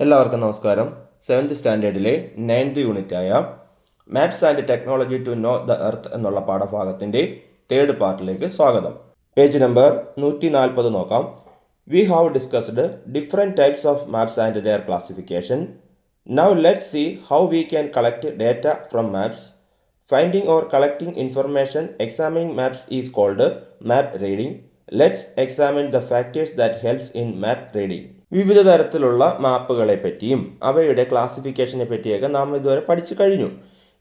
എല്ലാവർക്കും നമസ്കാരം. 7th സ്റ്റാൻഡേർഡിലെ 9th യൂണിറ്റായ maps and technology to know the earth എന്നുള്ള പാഠഭാഗത്തിൻ്റെ 3rd പാർട്ടിലേക്ക് സ്വാഗതം. പേജ് നമ്പർ 140 നോക്കാം. We have discussed different types of maps and their classification. Now let's see how we can collect data from maps. Finding or collecting information examining maps is called map reading. Let's examine the factors that helps in map reading. വിവിധ തരത്തിലുള്ള മാപ്പുകളെ പറ്റിയും അവയുടെ ക്ലാസിഫിക്കേഷനെ പറ്റിയൊക്കെ നാം ഇതുവരെ പഠിച്ചു കഴിഞ്ഞു.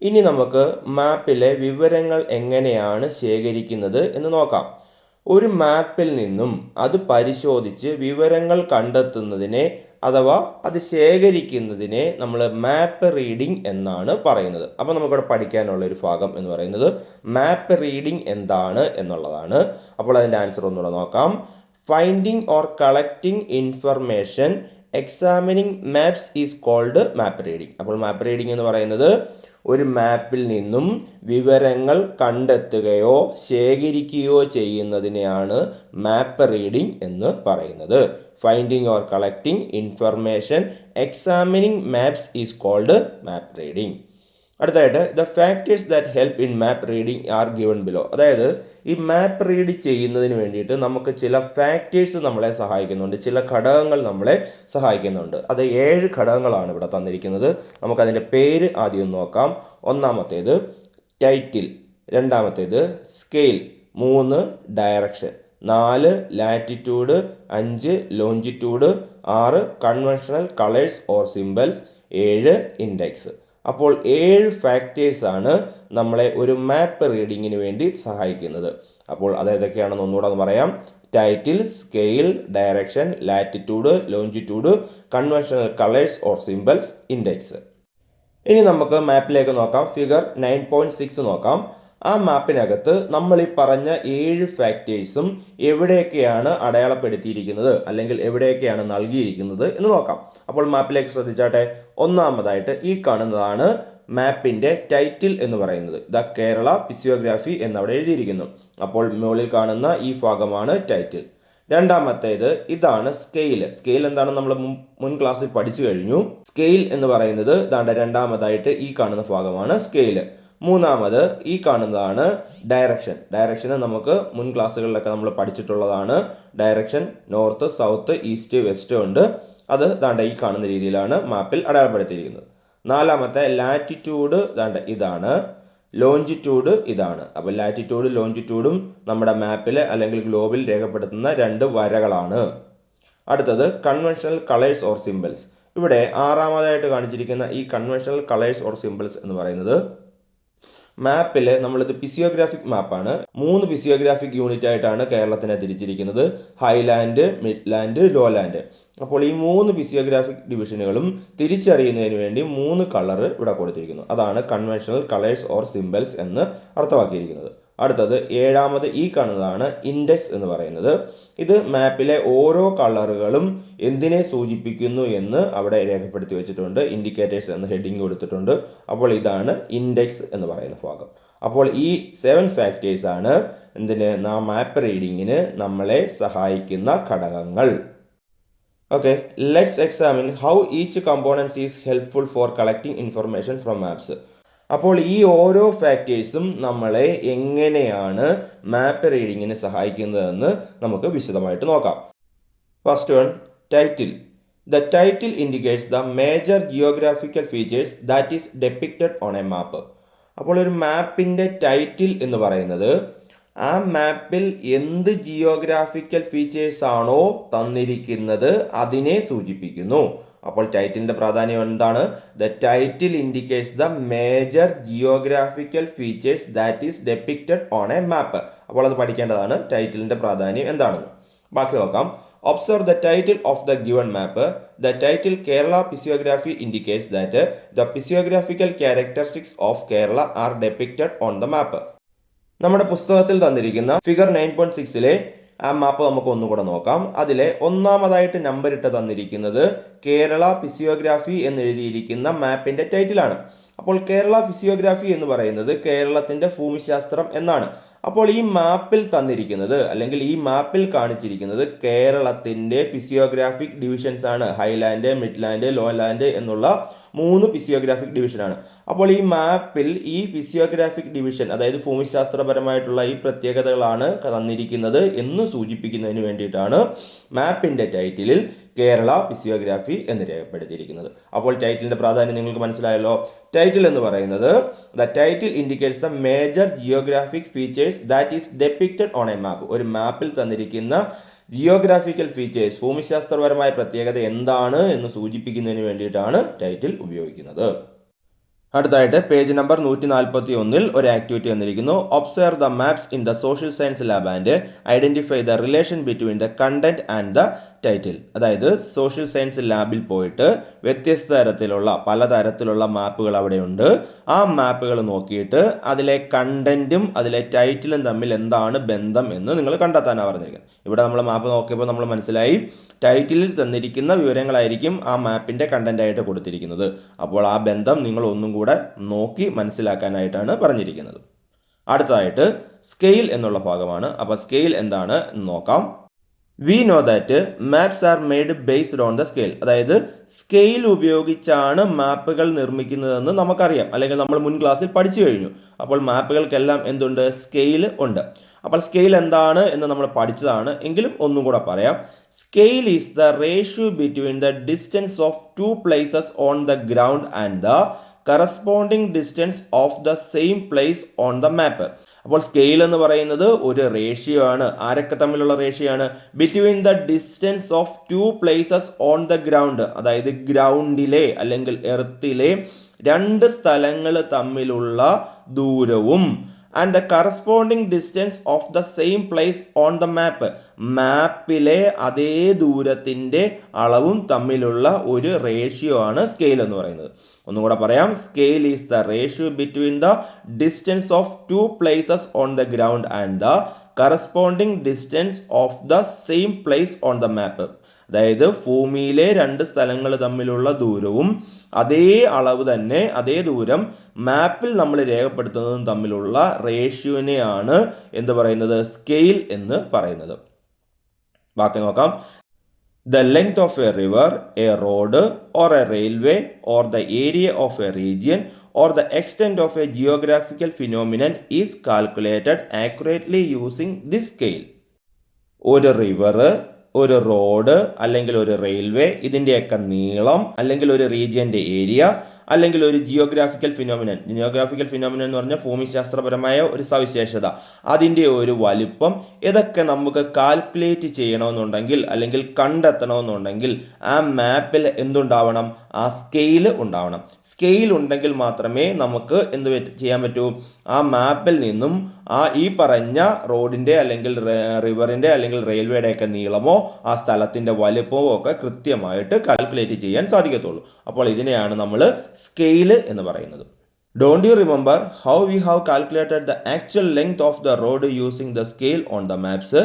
ഇനി നമുക്ക് മാപ്പിലെ വിവരങ്ങൾ എങ്ങനെയാണ് ശേഖരിക്കുന്നത് എന്ന് നോക്കാം. ഒരു മാപ്പിൽ നിന്നും അത് പരിശോധിച്ച് വിവരങ്ങൾ കണ്ടെത്തുന്നതിനെ അഥവാ അത് ശേഖരിക്കുന്നതിനെ നമ്മൾ മാപ്പ് റീഡിംഗ് എന്നാണ് പറയുന്നത്. അപ്പോൾ നമുക്കിവിടെ പഠിക്കാനുള്ള ഒരു ഭാഗം എന്ന് പറയുന്നത് മാപ്പ് റീഡിംഗ് എന്താണ് എന്നുള്ളതാണ്. അപ്പോൾ അതിൻ്റെ ആൻസർ ഒന്നുകൂടെ നോക്കാം. Finding or collecting information examining maps is called map reading. അപ്പോൾ മാപ്പ് റീഡിംഗ് എന്ന് പറയുന്നത് ഒരു മാപ്പിൽ നിന്നും വിവരങ്ങൾ കണ്ടെത്തുകയോ ശേഖരിക്കുകയോ ചെയ്യുന്നതിനെയാണ് മാപ്പ് റീഡിംഗ് എന്ന് പറയുന്നത്. Finding or collecting information examining maps is called map reading. അടുത്തായിട്ട് the factors that help in map reading are given below. അതായത് ഈ മാപ്പ് റീഡ് ചെയ്യുന്നതിന് വേണ്ടിയിട്ട് നമുക്ക് ചില ഫാക്ടേഴ്സ് നമ്മളെ സഹായിക്കുന്നുണ്ട്, ചില ഘടകങ്ങൾ നമ്മളെ സഹായിക്കുന്നുണ്ട്. അത് 7 ഘടകങ്ങളാണ് ഇവിടെ തന്നിരിക്കുന്നത്. നമുക്കതിൻ്റെ പേര് ആദ്യം നോക്കാം. ഒന്നാമത്തേത് ടൈറ്റിൽ, രണ്ടാമത്തേത് scale, 3 direction, 4 latitude, 5 longitude, 6 conventional colours or symbols, 7 index. അപ്പോൾ 7 ഫാക്ടേഴ്സാണ് നമ്മളെ ഒരു മാപ്പ് റീഡിങ്ങിന് വേണ്ടി സഹായിക്കുന്നത്. അപ്പോൾ അതേതൊക്കെയാണെന്ന് ഒന്നുകൂടെ പറയാം. Title, scale, direction, latitude, longitude, conventional colours or symbols, index. ഇനി നമുക്ക് മാപ്പിലേക്ക് നോക്കാം. ഫിഗർ 9.6 നോക്കാം. ആ മാപ്പിനകത്ത് നമ്മൾ ഈ പറഞ്ഞ 7 ഫാക്ടേഴ്സും എവിടെയൊക്കെയാണ് അടയാളപ്പെടുത്തിയിരിക്കുന്നത് അല്ലെങ്കിൽ എവിടെയൊക്കെയാണ് നൽകിയിരിക്കുന്നത് എന്ന് നോക്കാം. അപ്പോൾ മാപ്പിലേക്ക് ശ്രദ്ധിച്ചാട്ടെ. ഒന്നാമതായിട്ട് ഈ കാണുന്നതാണ് മാപ്പിൻ്റെ ടൈറ്റിൽ എന്ന് പറയുന്നത്. ദ കേരള ഫിസിയോഗ്രാഫി എന്നവിടെ എഴുതിയിരിക്കുന്നു. അപ്പോൾ മുകളിൽ കാണുന്ന ഈ ഭാഗമാണ് ടൈറ്റിൽ. രണ്ടാമത്തേത് ഇതാണ് സ്കെയിൽ. സ്കെയിൽ എന്താണെന്ന് നമ്മൾ മുൻ ക്ലാസ്സിൽ പഠിച്ചു കഴിഞ്ഞു. സ്കെയിൽ എന്ന് പറയുന്നത് രണ്ടാമതായിട്ട് ഈ കാണുന്ന ഭാഗമാണ് സ്കെയിൽ. മൂന്നാമത് ഈ കാണുന്നതാണ് ഡയറക്ഷൻ. ഡയറക്ഷന് നമുക്ക് മുൻ ക്ലാസ്സുകളിലൊക്കെ നമ്മൾ പഠിച്ചിട്ടുള്ളതാണ്. Direction north, south, east, west ഉണ്ട്. അത് ഈ കാണുന്ന രീതിയിലാണ് മാപ്പിൽ അടയാളപ്പെടുത്തിയിരിക്കുന്നത്. നാലാമത്തെ ലാറ്റിറ്റ്യൂഡ് ഇതാണ്. ലോഞ്ചിറ്റ്യൂഡ് ഇതാണ്. അപ്പോൾ ലാറ്റിറ്റ്യൂഡ് ലോഞ്ചിറ്റ്യൂഡും നമ്മുടെ മാപ്പിൽ അല്ലെങ്കിൽ ഗ്ലോബിൽ രേഖപ്പെടുത്തുന്ന 2 വരകളാണ്. അടുത്തത് കൺവെൻഷണൽ കളേഴ്സ് ഓർ സിംബൽസ്. ഇവിടെ ആറാമതായിട്ട് കാണിച്ചിരിക്കുന്ന ഈ കൺവെൻഷണൽ കളേഴ്സ് ഓർ സിംബൽസ് എന്ന് പറയുന്നത് മാപ്പിൽ നമ്മളിത് ഫിസിയോഗ്രാഫിക് മാപ്പാണ്. 3 ഫിസിയോഗ്രാഫിക് യൂണിറ്റ് ആയിട്ടാണ് കേരളത്തിനെ തിരിച്ചിരിക്കുന്നത്. Highland, Midland, lowland. അപ്പോൾ ഈ 3 ഫിസിയോഗ്രാഫിക് ഡിവിഷനുകളും തിരിച്ചറിയുന്നതിന് വേണ്ടി 3 കളർ ഇവിടെ കൊടുത്തിരിക്കുന്നു. അതാണ് കൺവെൻഷണൽ കളേഴ്സ് ഓർ സിംബൽസ് എന്ന് അർത്ഥമാക്കിയിരിക്കുന്നത്. അടുത്തത് 7ാമത് ഈ കാണുന്നതാണ് ഇൻഡെക്സ് എന്ന് പറയുന്നത്. ഇത് മാപ്പിലെ ഓരോ കളറുകളും എന്തിനെ സൂചിപ്പിക്കുന്നു എന്ന് അവിടെ രേഖപ്പെടുത്തി വെച്ചിട്ടുണ്ട്. ഇൻഡിക്കേറ്റേഴ്സ് എന്ന ഹെഡിങ് കൊടുത്തിട്ടുണ്ട്. അപ്പോൾ ഇതാണ് ഇൻഡെക്സ് എന്ന് പറയുന്ന ഭാഗം. അപ്പോൾ ഈ 7 ഫാക്ടേഴ്സാണ് മാപ്പ് റീഡിങ്ങിന് നമ്മളെ സഹായിക്കുന്ന ഘടകങ്ങൾ. Okay, let's examine how each components is helpful for collecting information from maps. അപ്പോൾ ഈ ഓരോ ഫാക്ടേഴ്സും നമ്മളെ എങ്ങനെയാണ് മാപ്പ് റീഡിങ്ങിന് സഹായിക്കുന്നതെന്ന് നമുക്ക് വിശദമായിട്ട് നോക്കാം. First one, title. The title indicates the major geographical features that is depicted on a map. അപ്പോൾ ഒരു മാപ്പിൻ്റെ ടൈറ്റിൽ എന്ന് പറയുന്നത് ആ മാപ്പിൽ എന്ത് ജിയോഗ്രാഫിക്കൽ ഫീച്ചേഴ്സ് ആണോ തന്നിരിക്കുന്നത് അതിനെ സൂചിപ്പിക്കുന്നു. അപ്പോൾ ടൈറ്റിലിൻ്റെ പ്രാധാന്യം എന്താണ്? The title indicates the major geographical features that is depicted on a map. അപ്പോൾ അത് പഠിക്കേണ്ടതാണ് ടൈറ്റിലിൻ്റെ പ്രാധാന്യം എന്താണെന്ന്. ബാക്കി നോക്കാം. Observe the title of the given map. The title Kerala physiography indicates that the physiographical characteristics of Kerala are depicted on the map. നമ്മുടെ പുസ്തകത്തിൽ തന്നിരിക്കുന്ന ഫിഗർ 9.6 ആ മാപ്പ് നമുക്ക് ഒന്നുകൂടെ നോക്കാം. അതിലെ ഒന്നാമതായിട്ട് നമ്പർ ഇട്ട് തന്നിരിക്കുന്നത് കേരള ഫിസിയോഗ്രാഫി എന്നെഴുതിയിരിക്കുന്ന മാപ്പിൻ്റെ ടൈറ്റിലാണ്. അപ്പോൾ കേരള ഫിസിയോഗ്രാഫി എന്ന് പറയുന്നത് കേരളത്തിൻ്റെ ഭൂമിശാസ്ത്രം എന്നാണ്. അപ്പോൾ ഈ മാപ്പിൽ തന്നിരിക്കുന്നത് അല്ലെങ്കിൽ ഈ മാപ്പിൽ കാണിച്ചിരിക്കുന്നത് കേരളത്തിൻ്റെ ഫിസിയോഗ്രാഫിക് ഡിവിഷൻസ് ആണ്. ഹൈലാൻഡ്, മിഡ്ലാൻഡ്, ലോലാൻഡ് എന്നുള്ള 3 ഫിസിയോഗ്രാഫിക് ഡിവിഷനാണ്. അപ്പോൾ ഈ മാപ്പിൽ ഈ ഫിസിയോഗ്രാഫിക് ഡിവിഷൻ, അതായത് ഭൂമിശാസ്ത്രപരമായിട്ടുള്ള ഈ പ്രത്യേകതകളാണ് തന്നിരിക്കുന്നത് എന്ന് സൂചിപ്പിക്കുന്നതിന് വേണ്ടിയിട്ടാണ് മാപ്പിൻ്റെ ടൈറ്റിലിൽ കേരള ഫിസിയോഗ്രാഫി എന്ന് രേഖപ്പെടുത്തിയിരിക്കുന്നത്. അപ്പോൾ ടൈറ്റിലിൻ്റെ പ്രാധാന്യം നിങ്ങൾക്ക് മനസ്സിലായല്ലോ. ടൈറ്റിൽ എന്ന് പറയുന്നത് the title indicates the major geographic features that is depicted on a map. ഒരു മാപ്പിൽ തന്നിരിക്കുന്ന ജിയോഗ്രാഫിക്കൽ ഫീച്ചേഴ്സ്, ഭൂമിശാസ്ത്രപരമായ പ്രത്യേകത എന്താണ് എന്ന് സൂചിപ്പിക്കുന്നതിന് വേണ്ടിയിട്ടാണ് ടൈറ്റിൽ ഉപയോഗിക്കുന്നത്. അടുത്തായിട്ട് പേജ് നമ്പർ 141 ഒരു ആക്ടിവിറ്റി വന്നിരിക്കുന്നു. Observe the maps in the social science lab and identify the relation between the content and the title. അതായത് സോഷ്യൽ സയൻസ് ലാബിൽ പോയിട്ട് വ്യത്യസ്ത തരത്തിലുള്ള പലതരത്തിലുള്ള മാപ്പുകൾ അവിടെയുണ്ട്. ആ മാപ്പുകൾ നോക്കിയിട്ട് അതിലെ കണ്ടന്റും അതിലെ ടൈറ്റിലും തമ്മിൽ എന്താണ് ബന്ധം എന്ന് നിങ്ങൾ കണ്ടെത്താനാണ് പറഞ്ഞിരിക്കുന്നത്. ഇവിടെ നമ്മൾ മാപ്പ് നോക്കിയപ്പോൾ നമ്മൾ മനസ്സിലായി ടൈറ്റിലിൽ തന്നിരിക്കുന്ന വിവരങ്ങളായിരിക്കും ആ മാപ്പിൻ്റെ കണ്ടന്റായിട്ട് കൊടുത്തിരിക്കുന്നത്. അപ്പോൾ ആ ബന്ധം നിങ്ങൾ ഒന്നും കൂടെ നോക്കി മനസ്സിലാക്കാനായിട്ടാണ് പറഞ്ഞിരിക്കുന്നത്. അടുത്തതായിട്ട് സ്കെയിൽ എന്നുള്ള ഭാഗമാണ്. അപ്പോൾ സ്കെയിൽ എന്താണ് എന്ന് നോക്കാം. We know that maps are made based on the scale. അതായത് സ്കെയിൽ ഉപയോഗിച്ചാണ് മാപ്പുകൾ നിർമ്മിക്കുന്നതെന്ന് നമുക്കറിയാം, അല്ലെങ്കിൽ നമ്മൾ മുൻ ക്ലാസ്സിൽ പഠിച്ചു കഴിഞ്ഞു. അപ്പോൾ മാപ്പുകൾക്കെല്ലാം എന്തുണ്ട്? സ്കെയിൽ ഉണ്ട്. അപ്പോൾ സ്കെയിൽ എന്താണ് എന്ന് നമ്മൾ പഠിച്ചതാണ്, എങ്കിലും ഒന്നും കൂടെ പറയാം. Scale is the ratio between the distance of 2 places on the ground and the corresponding distance of the same place on the മാപ്പ്. അപ്പോൾ സ്കെയിൽ എന്ന് പറയുന്നത് ഒരു റേഷ്യോ ആണ്. ആരൊക്കെ തമ്മിലുള്ള റേഷ്യോ ആണ്? Between the distance of 2 places on the ground, അതായത് ഗ്രൗണ്ടിലെ അല്ലെങ്കിൽ എർത്തിലെ 2 സ്ഥലങ്ങൾ തമ്മിലുള്ള ദൂരവും and the corresponding distance of the same place on the map, മാപ്പിലെ അതേ ദൂരത്തിൻ്റെ അളവും തമ്മിലുള്ള ഒരു റേഷ്യോ ആണ് സ്കെയിൽ എന്ന് പറയുന്നത്. ഒന്നും കൂടെ പറയാം. Scale is the ratio between the distance of 2 places on the ground and the corresponding distance of the same place on the map. അതായത് ഭൂമിയിലെ 2 സ്ഥലങ്ങൾ തമ്മിലുള്ള ദൂരവും അതേ അളവ് തന്നെ, അതേ ദൂരം മാപ്പിൽ നമ്മൾ രേഖപ്പെടുത്തുന്നതും തമ്മിലുള്ള റേഷ്യോനെയാണ് എന്ത് പറയുന്നത്? സ്കെയിൽ എന്ന് പറയുന്നത്. ബാക്കി നോക്കാം. The length of a river, a road, or a railway, or the area of a region, or the extent of a geographical phenomenon is calculated accurately using this scale. ഒരു റിവർ, ഒരു road അല്ലെങ്കിൽ ഒരു railway, ഇതിൻ്റെയൊക്കെ നീളം അല്ലെങ്കിൽ ഒരു റീജിയൻ്റെ area അല്ലെങ്കിൽ ഒരു ജിയോഗ്രാഫിക്കൽ ഫിനോമിനൻ. ജിയോഗ്രാഫിക്കൽ ഫിനോമിനൻ എന്ന് പറഞ്ഞാൽ ഭൂമിശാസ്ത്രപരമായ ഒരു സവിശേഷത, അതിൻ്റെ ഒരു വലിപ്പം, ഇതൊക്കെ നമുക്ക് കാൽക്കുലേറ്റ് ചെയ്യണമെന്നുണ്ടെങ്കിൽ അല്ലെങ്കിൽ കണ്ടെത്തണമെന്നുണ്ടെങ്കിൽ ആ മാപ്പിൽ എന്തുണ്ടാവണം? ആ സ്കെയിൽ ഉണ്ടാവണം. സ്കെയിൽ ഉണ്ടെങ്കിൽ മാത്രമേ നമുക്ക് എന്ത് ചെയ്യാൻ പറ്റൂ? ആ മാപ്പിൽ നിന്നും ഈ പറഞ്ഞ റോഡിൻ്റെ അല്ലെങ്കിൽ റിവറിൻ്റെ അല്ലെങ്കിൽ റെയിൽവേയുടെ ഒക്കെ നീളമോ ആ സ്ഥലത്തിൻ്റെ വലിപ്പമോ ഒക്കെ കൃത്യമായിട്ട് കാൽക്കുലേറ്റ് ചെയ്യാൻ സാധിക്കത്തുള്ളൂ. അപ്പോൾ ഇതിനെയാണ് നമ്മൾ സ്കെയിൽ എന്ന് പറയുന്നത്. Don't you remember how we have calculated the actual length of the road using the scale on the maps?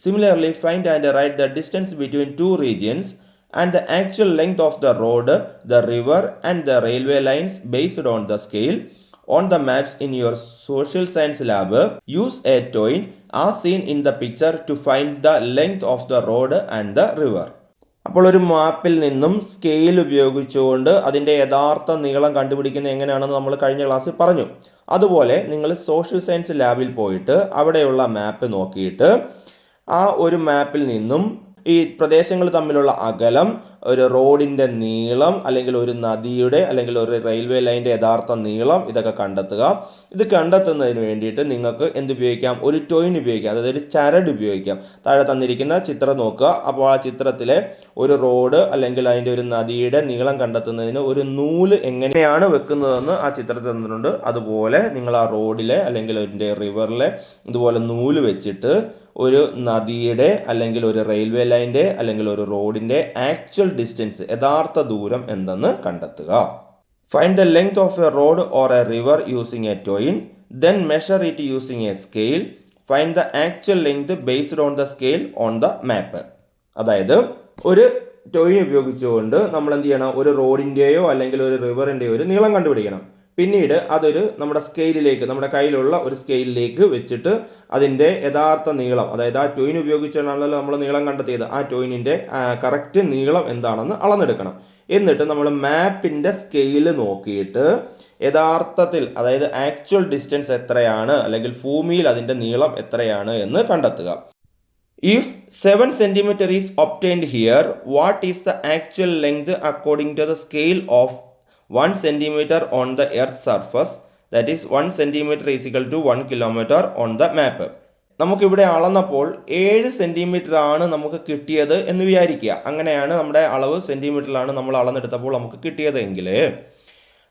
Similarly find and write the distance between 2 regions and the actual length of the road, the river and the railway lines based on the scale on the maps in your social science lab. Use a coin as seen in the picture to find the length of the road and the river. അപ്പോൾ ഒരു മാപ്പിൽ നിന്നും scale ഉപയോഗിച്ചുകൊണ്ട് അതിൻ്റെ യഥാർത്ഥ നീളം കണ്ടുപിടിക്കുന്നത് എങ്ങനെയാണെന്ന് നമ്മൾ കഴിഞ്ഞ ക്ലാസ്സിൽ പറഞ്ഞു. അതുപോലെ നിങ്ങൾ സോഷ്യൽ സയൻസ് ലാബിൽ പോയിട്ട് അവിടെയുള്ള മാപ്പ് നോക്കിയിട്ട് ആ ഒരു മാപ്പിൽ നിന്നും ഈ പ്രദേശങ്ങൾ തമ്മിലുള്ള അകലം, ഒരു റോഡിൻ്റെ നീളം അല്ലെങ്കിൽ ഒരു നദിയുടെ അല്ലെങ്കിൽ ഒരു റെയിൽവേ ലൈൻ്റെ യഥാർത്ഥ നീളം, ഇതൊക്കെ കണ്ടെത്തുക. ഇത് കണ്ടെത്തുന്നതിന് വേണ്ടിയിട്ട് നിങ്ങൾക്ക് എന്തുപയോഗിക്കാം? ഒരു ടോയിൻ ഉപയോഗിക്കാം, അതായത് ഒരു ചരട് ഉപയോഗിക്കാം. താഴെ തന്നിരിക്കുന്ന ചിത്രം നോക്കുക. അപ്പോൾ ആ ചിത്രത്തിലെ ഒരു റോഡ് അല്ലെങ്കിൽ അതിൻ്റെ ഒരു നദിയുടെ നീളം കണ്ടെത്തുന്നതിന് ഒരു നൂല് എങ്ങനെയാണ് വെക്കുന്നതെന്ന് ആ ചിത്രത്തിൽ തന്നിട്ടുണ്ട്. അതുപോലെ നിങ്ങൾ ആ റോഡിലെ അല്ലെങ്കിൽ അതിൻ്റെ റിവറിലെ ഇതുപോലെ നൂല് വെച്ചിട്ട് ഒരു നദിയുടെ അല്ലെങ്കിൽ ഒരു റെയിൽവേ ലൈൻ്റെ അല്ലെങ്കിൽ ഒരു റോഡിൻ്റെ ആക്ച്വൽ ഡിസ്റ്റൻസ്, യഥാർത്ഥ ദൂരം എന്തെന്ന് കണ്ടെത്തുക. Find the length of a road or a river using a twine, then measure it using a scale, find the actual length based on the scale on the map. അതായത് ഒരു ടോയിൻ ഉപയോഗിച്ചുകൊണ്ട് നമ്മൾ എന്ത് ചെയ്യണം? ഒരു റോഡിൻ്റെയോ അല്ലെങ്കിൽ ഒരു റിവറിൻ്റെയോ ഒരു നീളം കണ്ടുപിടിക്കണം. പിന്നീട് അതൊരു നമ്മുടെ സ്കെയിലിലേക്ക്, നമ്മുടെ കയ്യിലുള്ള ഒരു സ്കെയിലിലേക്ക് വെച്ചിട്ട് അതിൻ്റെ യഥാർത്ഥ നീളം, അതായത് ആ ടോയിൻ ഉപയോഗിച്ചാണല്ലോ നമ്മൾ നീളം കണ്ടെത്തിയത്, ആ ടോയിനിൻ്റെ കറക്റ്റ് നീളം എന്താണെന്ന് അളന്നെടുക്കണം. എന്നിട്ട് നമ്മൾ മാപ്പിൻ്റെ സ്കെയിൽ നോക്കിയിട്ട് യഥാർത്ഥത്തിൽ, അതായത് ആക്ച്വൽ ഡിസ്റ്റൻസ് എത്രയാണ്, അല്ലെങ്കിൽ ഭൂമിയിൽ അതിൻ്റെ നീളം എത്രയാണ് എന്ന് കണ്ടെത്തുക. If 7 cm is obtained here, what is the actual length according to the scale of 1 cm on the earth's surface? That is 1 cm is equal to 1 kilometer on the map. നമുക്കിവിടെ അളന്നപ്പോൾ 7 centimetre ആണ് നമുക്ക് കിട്ടിയത് എന്ന് വിചാരിക്കുക. അങ്ങനെയാണ് നമ്മുടെ അളവ്, സെൻറ്റിമീറ്ററിലാണ് നമ്മൾ അളന്നെടുത്തപ്പോൾ നമുക്ക് കിട്ടിയതെങ്കിൽ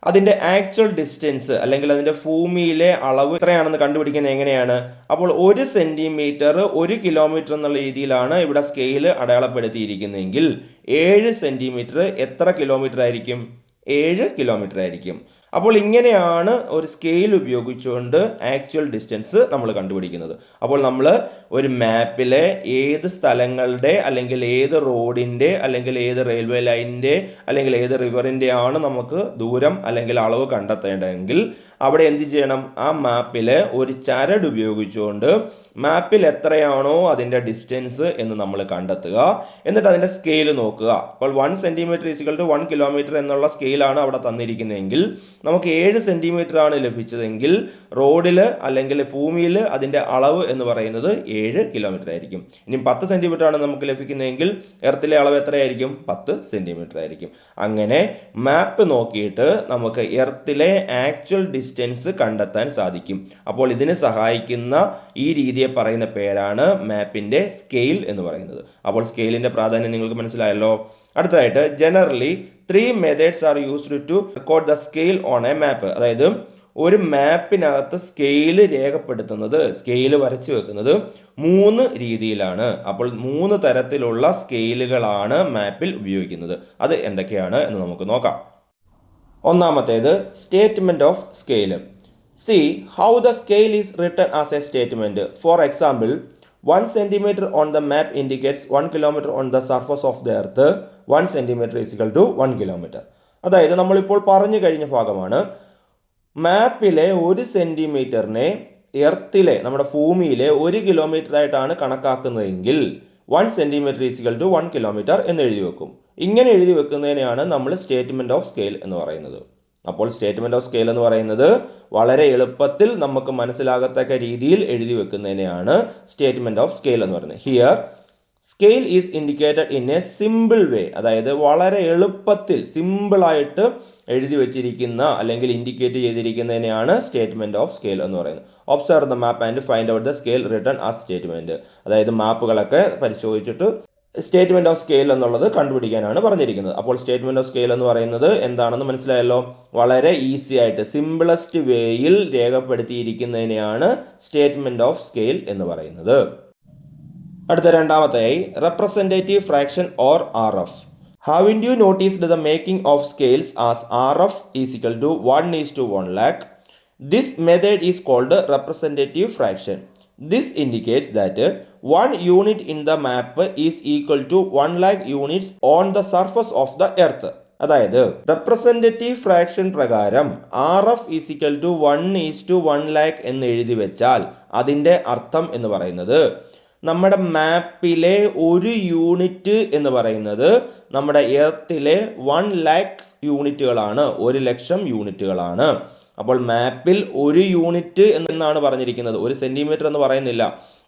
അതിൻ്റെ ആക്ച്വൽ ഡിസ്റ്റൻസ്, അല്ലെങ്കിൽ അതിൻ്റെ ഭൂമിയിലെ അളവ് എത്രയാണെന്ന് കണ്ടുപിടിക്കുന്നത് എങ്ങനെയാണ്? അപ്പോൾ 1 സെൻറ്റിമീറ്റർ 1 കിലോമീറ്റർ എന്നുള്ള രീതിയിലാണ് ഇവിടെ സ്കെയിൽ അടയാളപ്പെടുത്തിയിരിക്കുന്നതെങ്കിൽ 7 സെൻറ്റിമീറ്റർ എത്ര കിലോമീറ്റർ ആയിരിക്കും? 7 കിലോമീറ്റർ ആയിരിക്കും. അപ്പോൾ ഇങ്ങനെയാണ് ഒരു സ്കെയിൽ ഉപയോഗിച്ചുകൊണ്ട് ആക്ച്വൽ ഡിസ്റ്റൻസ് നമ്മൾ കണ്ടുപിടിക്കുന്നത്. അപ്പോൾ നമ്മൾ ഒരു മാപ്പിലെ ഏത് സ്ഥലങ്ങളുടെ, അല്ലെങ്കിൽ ഏത് റോഡിൻ്റെ, അല്ലെങ്കിൽ ഏത് റെയിൽവേ ലൈനിൻ്റെ, അല്ലെങ്കിൽ ഏത് റിവറിൻ്റെ ആണ് നമുക്ക് ദൂരം അല്ലെങ്കിൽ അളവ് കണ്ടെത്തേണ്ടതെങ്കിൽ അവിടെ എന്ത് ചെയ്യണം? ആ മാപ്പിൽ ഒരു ചരട് ഉപയോഗിച്ചുകൊണ്ട് മാപ്പിൽ എത്രയാണോ അതിൻ്റെ ഡിസ്റ്റൻസ് എന്ന് നമ്മൾ കണ്ടെത്തുക. എന്നിട്ട് അതിൻ്റെ സ്കെയിൽ നോക്കുക. അപ്പോൾ 1 സെൻറ്റിമീറ്റർ ഈക്വൽ ടു 1 കിലോമീറ്റർ എന്നുള്ള സ്കെയിലാണ് അവിടെ തന്നിരിക്കുന്നതെങ്കിൽ നമുക്ക് 7 സെൻറ്റിമീറ്റർ ആണ് ലഭിച്ചതെങ്കിൽ റോഡിൽ അല്ലെങ്കിൽ ഭൂമിയിൽ അതിൻ്റെ അളവ് എന്ന് പറയുന്നത് 7 കിലോമീറ്റർ ആയിരിക്കും. ഇനി 10 സെൻറ്റിമീറ്റർ ആണ് നമുക്ക് ലഭിക്കുന്നതെങ്കിൽ എർത്തിലെ അളവ് എത്രയായിരിക്കും? 10 സെൻറ്റിമീറ്റർ ആയിരിക്കും. അങ്ങനെ മാപ്പ് നോക്കിയിട്ട് നമുക്ക് എർത്തിലെ ആക്ച്വൽ ഡിസ്റ്റൻസ് കണ്ടെത്താൻ സാധിക്കും. അപ്പോൾ ഇതിന് സഹായിക്കുന്ന ഈ രീതിയെ പറയുന്ന പേരാണ് മാപ്പിൻ്റെ സ്കെയിൽ എന്ന് പറയുന്നത്. അപ്പോൾ സ്കെയിലിൻ്റെ പ്രാധാന്യം നിങ്ങൾക്ക് മനസ്സിലായല്ലോ. അടുത്തതായിട്ട്, generally 3 methods are used to record the scale on a map. അതായത് ഒരു മാപ്പിനകത്ത് സ്കെയിൽ രേഖപ്പെടുത്തുന്നത്, സ്കെയിൽ വരച്ചു വെക്കുന്നത് 3 രീതിയിലാണ്. അപ്പോൾ 3 തരത്തിലുള്ള സ്കെയിലുകളാണ് മാപ്പിൽ ഉപയോഗിക്കുന്നത്. അത് എന്തൊക്കെയാണ് എന്ന് നമുക്ക് നോക്കാം. ഒന്നാമത്തേത് statement of scale. See how the scale is written as a statement. For example, 1 centimeter on the map indicates 1 kilometer on the surface of the earth. 1 centimeter is equal to 1 kilometer. അതായത് നമ്മളിപ്പോൾ പറഞ്ഞു കഴിഞ്ഞ ഭാഗമാണ്. മാപ്പിലെ 1 സെൻറ്റിമീറ്ററിനെ എർത്തിലെ, നമ്മുടെ ഭൂമിയിലെ 1 kilometre ആയിട്ടാണ് കണക്കാക്കുന്നതെങ്കിൽ 1 centimetre is equal to 1 kilometre എന്ന് എഴുതി വെക്കും. ഇങ്ങനെ എഴുതി വെക്കുന്നതിനെയാണ് നമ്മൾ സ്റ്റേറ്റ്മെന്റ് ഓഫ് സ്കെയിൽ എന്ന് പറയുന്നത്. അപ്പോൾ സ്റ്റേറ്റ്മെന്റ് ഓഫ് സ്കെയിൽ എന്ന് പറയുന്നത് വളരെ എളുപ്പത്തിൽ നമുക്ക് മനസ്സിലാകത്തക്ക രീതിയിൽ എഴുതി വെക്കുന്നതിനെയാണ് സ്റ്റേറ്റ്മെന്റ് ഓഫ് സ്കെയിൽ എന്ന് പറയുന്നത്. Here scale is indicated in A simple way. അതായത് വളരെ എളുപ്പത്തിൽ, സിമ്പിളായിട്ട് എഴുതി വെച്ചിരിക്കുന്ന അല്ലെങ്കിൽ ഇൻഡിക്കേറ്റ് ചെയ്തിരിക്കുന്നതിനെയാണ് സ്റ്റേറ്റ്മെന്റ് ഓഫ് സ്കെയിൽ എന്ന് പറയുന്നത്. Observe the map and find out the scale written as statement. അതായത് മാപ്പുകളൊക്കെ പരിശോധിച്ചിട്ട് സ്റ്റേറ്റ്മെന്റ് ഓഫ് സ്കെയിൽ എന്നുള്ളത് കണ്ടുപിടിക്കാനാണ് പറഞ്ഞിരിക്കുന്നത്. അപ്പോൾ സ്റ്റേറ്റ്മെന്റ് ഓഫ് സ്കെയിൽ എന്ന് പറയുന്നത് എന്താണെന്ന് മനസ്സിലായല്ലോ. വളരെ ഈസി ആയിട്ട്, സിമ്പിളസ്റ്റ് വേയിൽ രേഖപ്പെടുത്തിയിരിക്കുന്നതിനെയാണ് സ്റ്റേറ്റ്മെന്റ് ഓഫ് സ്കെയിൽ എന്ന് പറയുന്നത്. അടുത്ത രണ്ടാമത്തെയായി, representative fraction or RF. Haven't you noticed the making of scales as RF is equal to 1:1 lakh. This method is called representative fraction. This indicates that 1 unit in the map is equal to 1 lakh units on the surface of the earth. അതായത് representative fraction പ്രകാരം RF is equal to 1:1 lakh എന്ന് എഴുതി വെച്ചാൽ അതിൻ്റെ അർത്ഥം എന്ന് പറയുന്നത് നമ്മുടെ മാപ്പിലെ 1 യൂണിറ്റ് എന്ന് പറയുന്നത് നമ്മുടെ എർത്തിലെ 1 lakh യൂണിറ്റുകളാണ്, 1 ലക്ഷം യൂണിറ്റുകളാണ്. അപ്പോൾ മാപ്പിൽ 1 യൂണിറ്റ് എന്നാണ് പറഞ്ഞിരിക്കുന്നത്, 1 സെൻറ്റിമീറ്റർ എന്ന് പറയുന്നില്ല.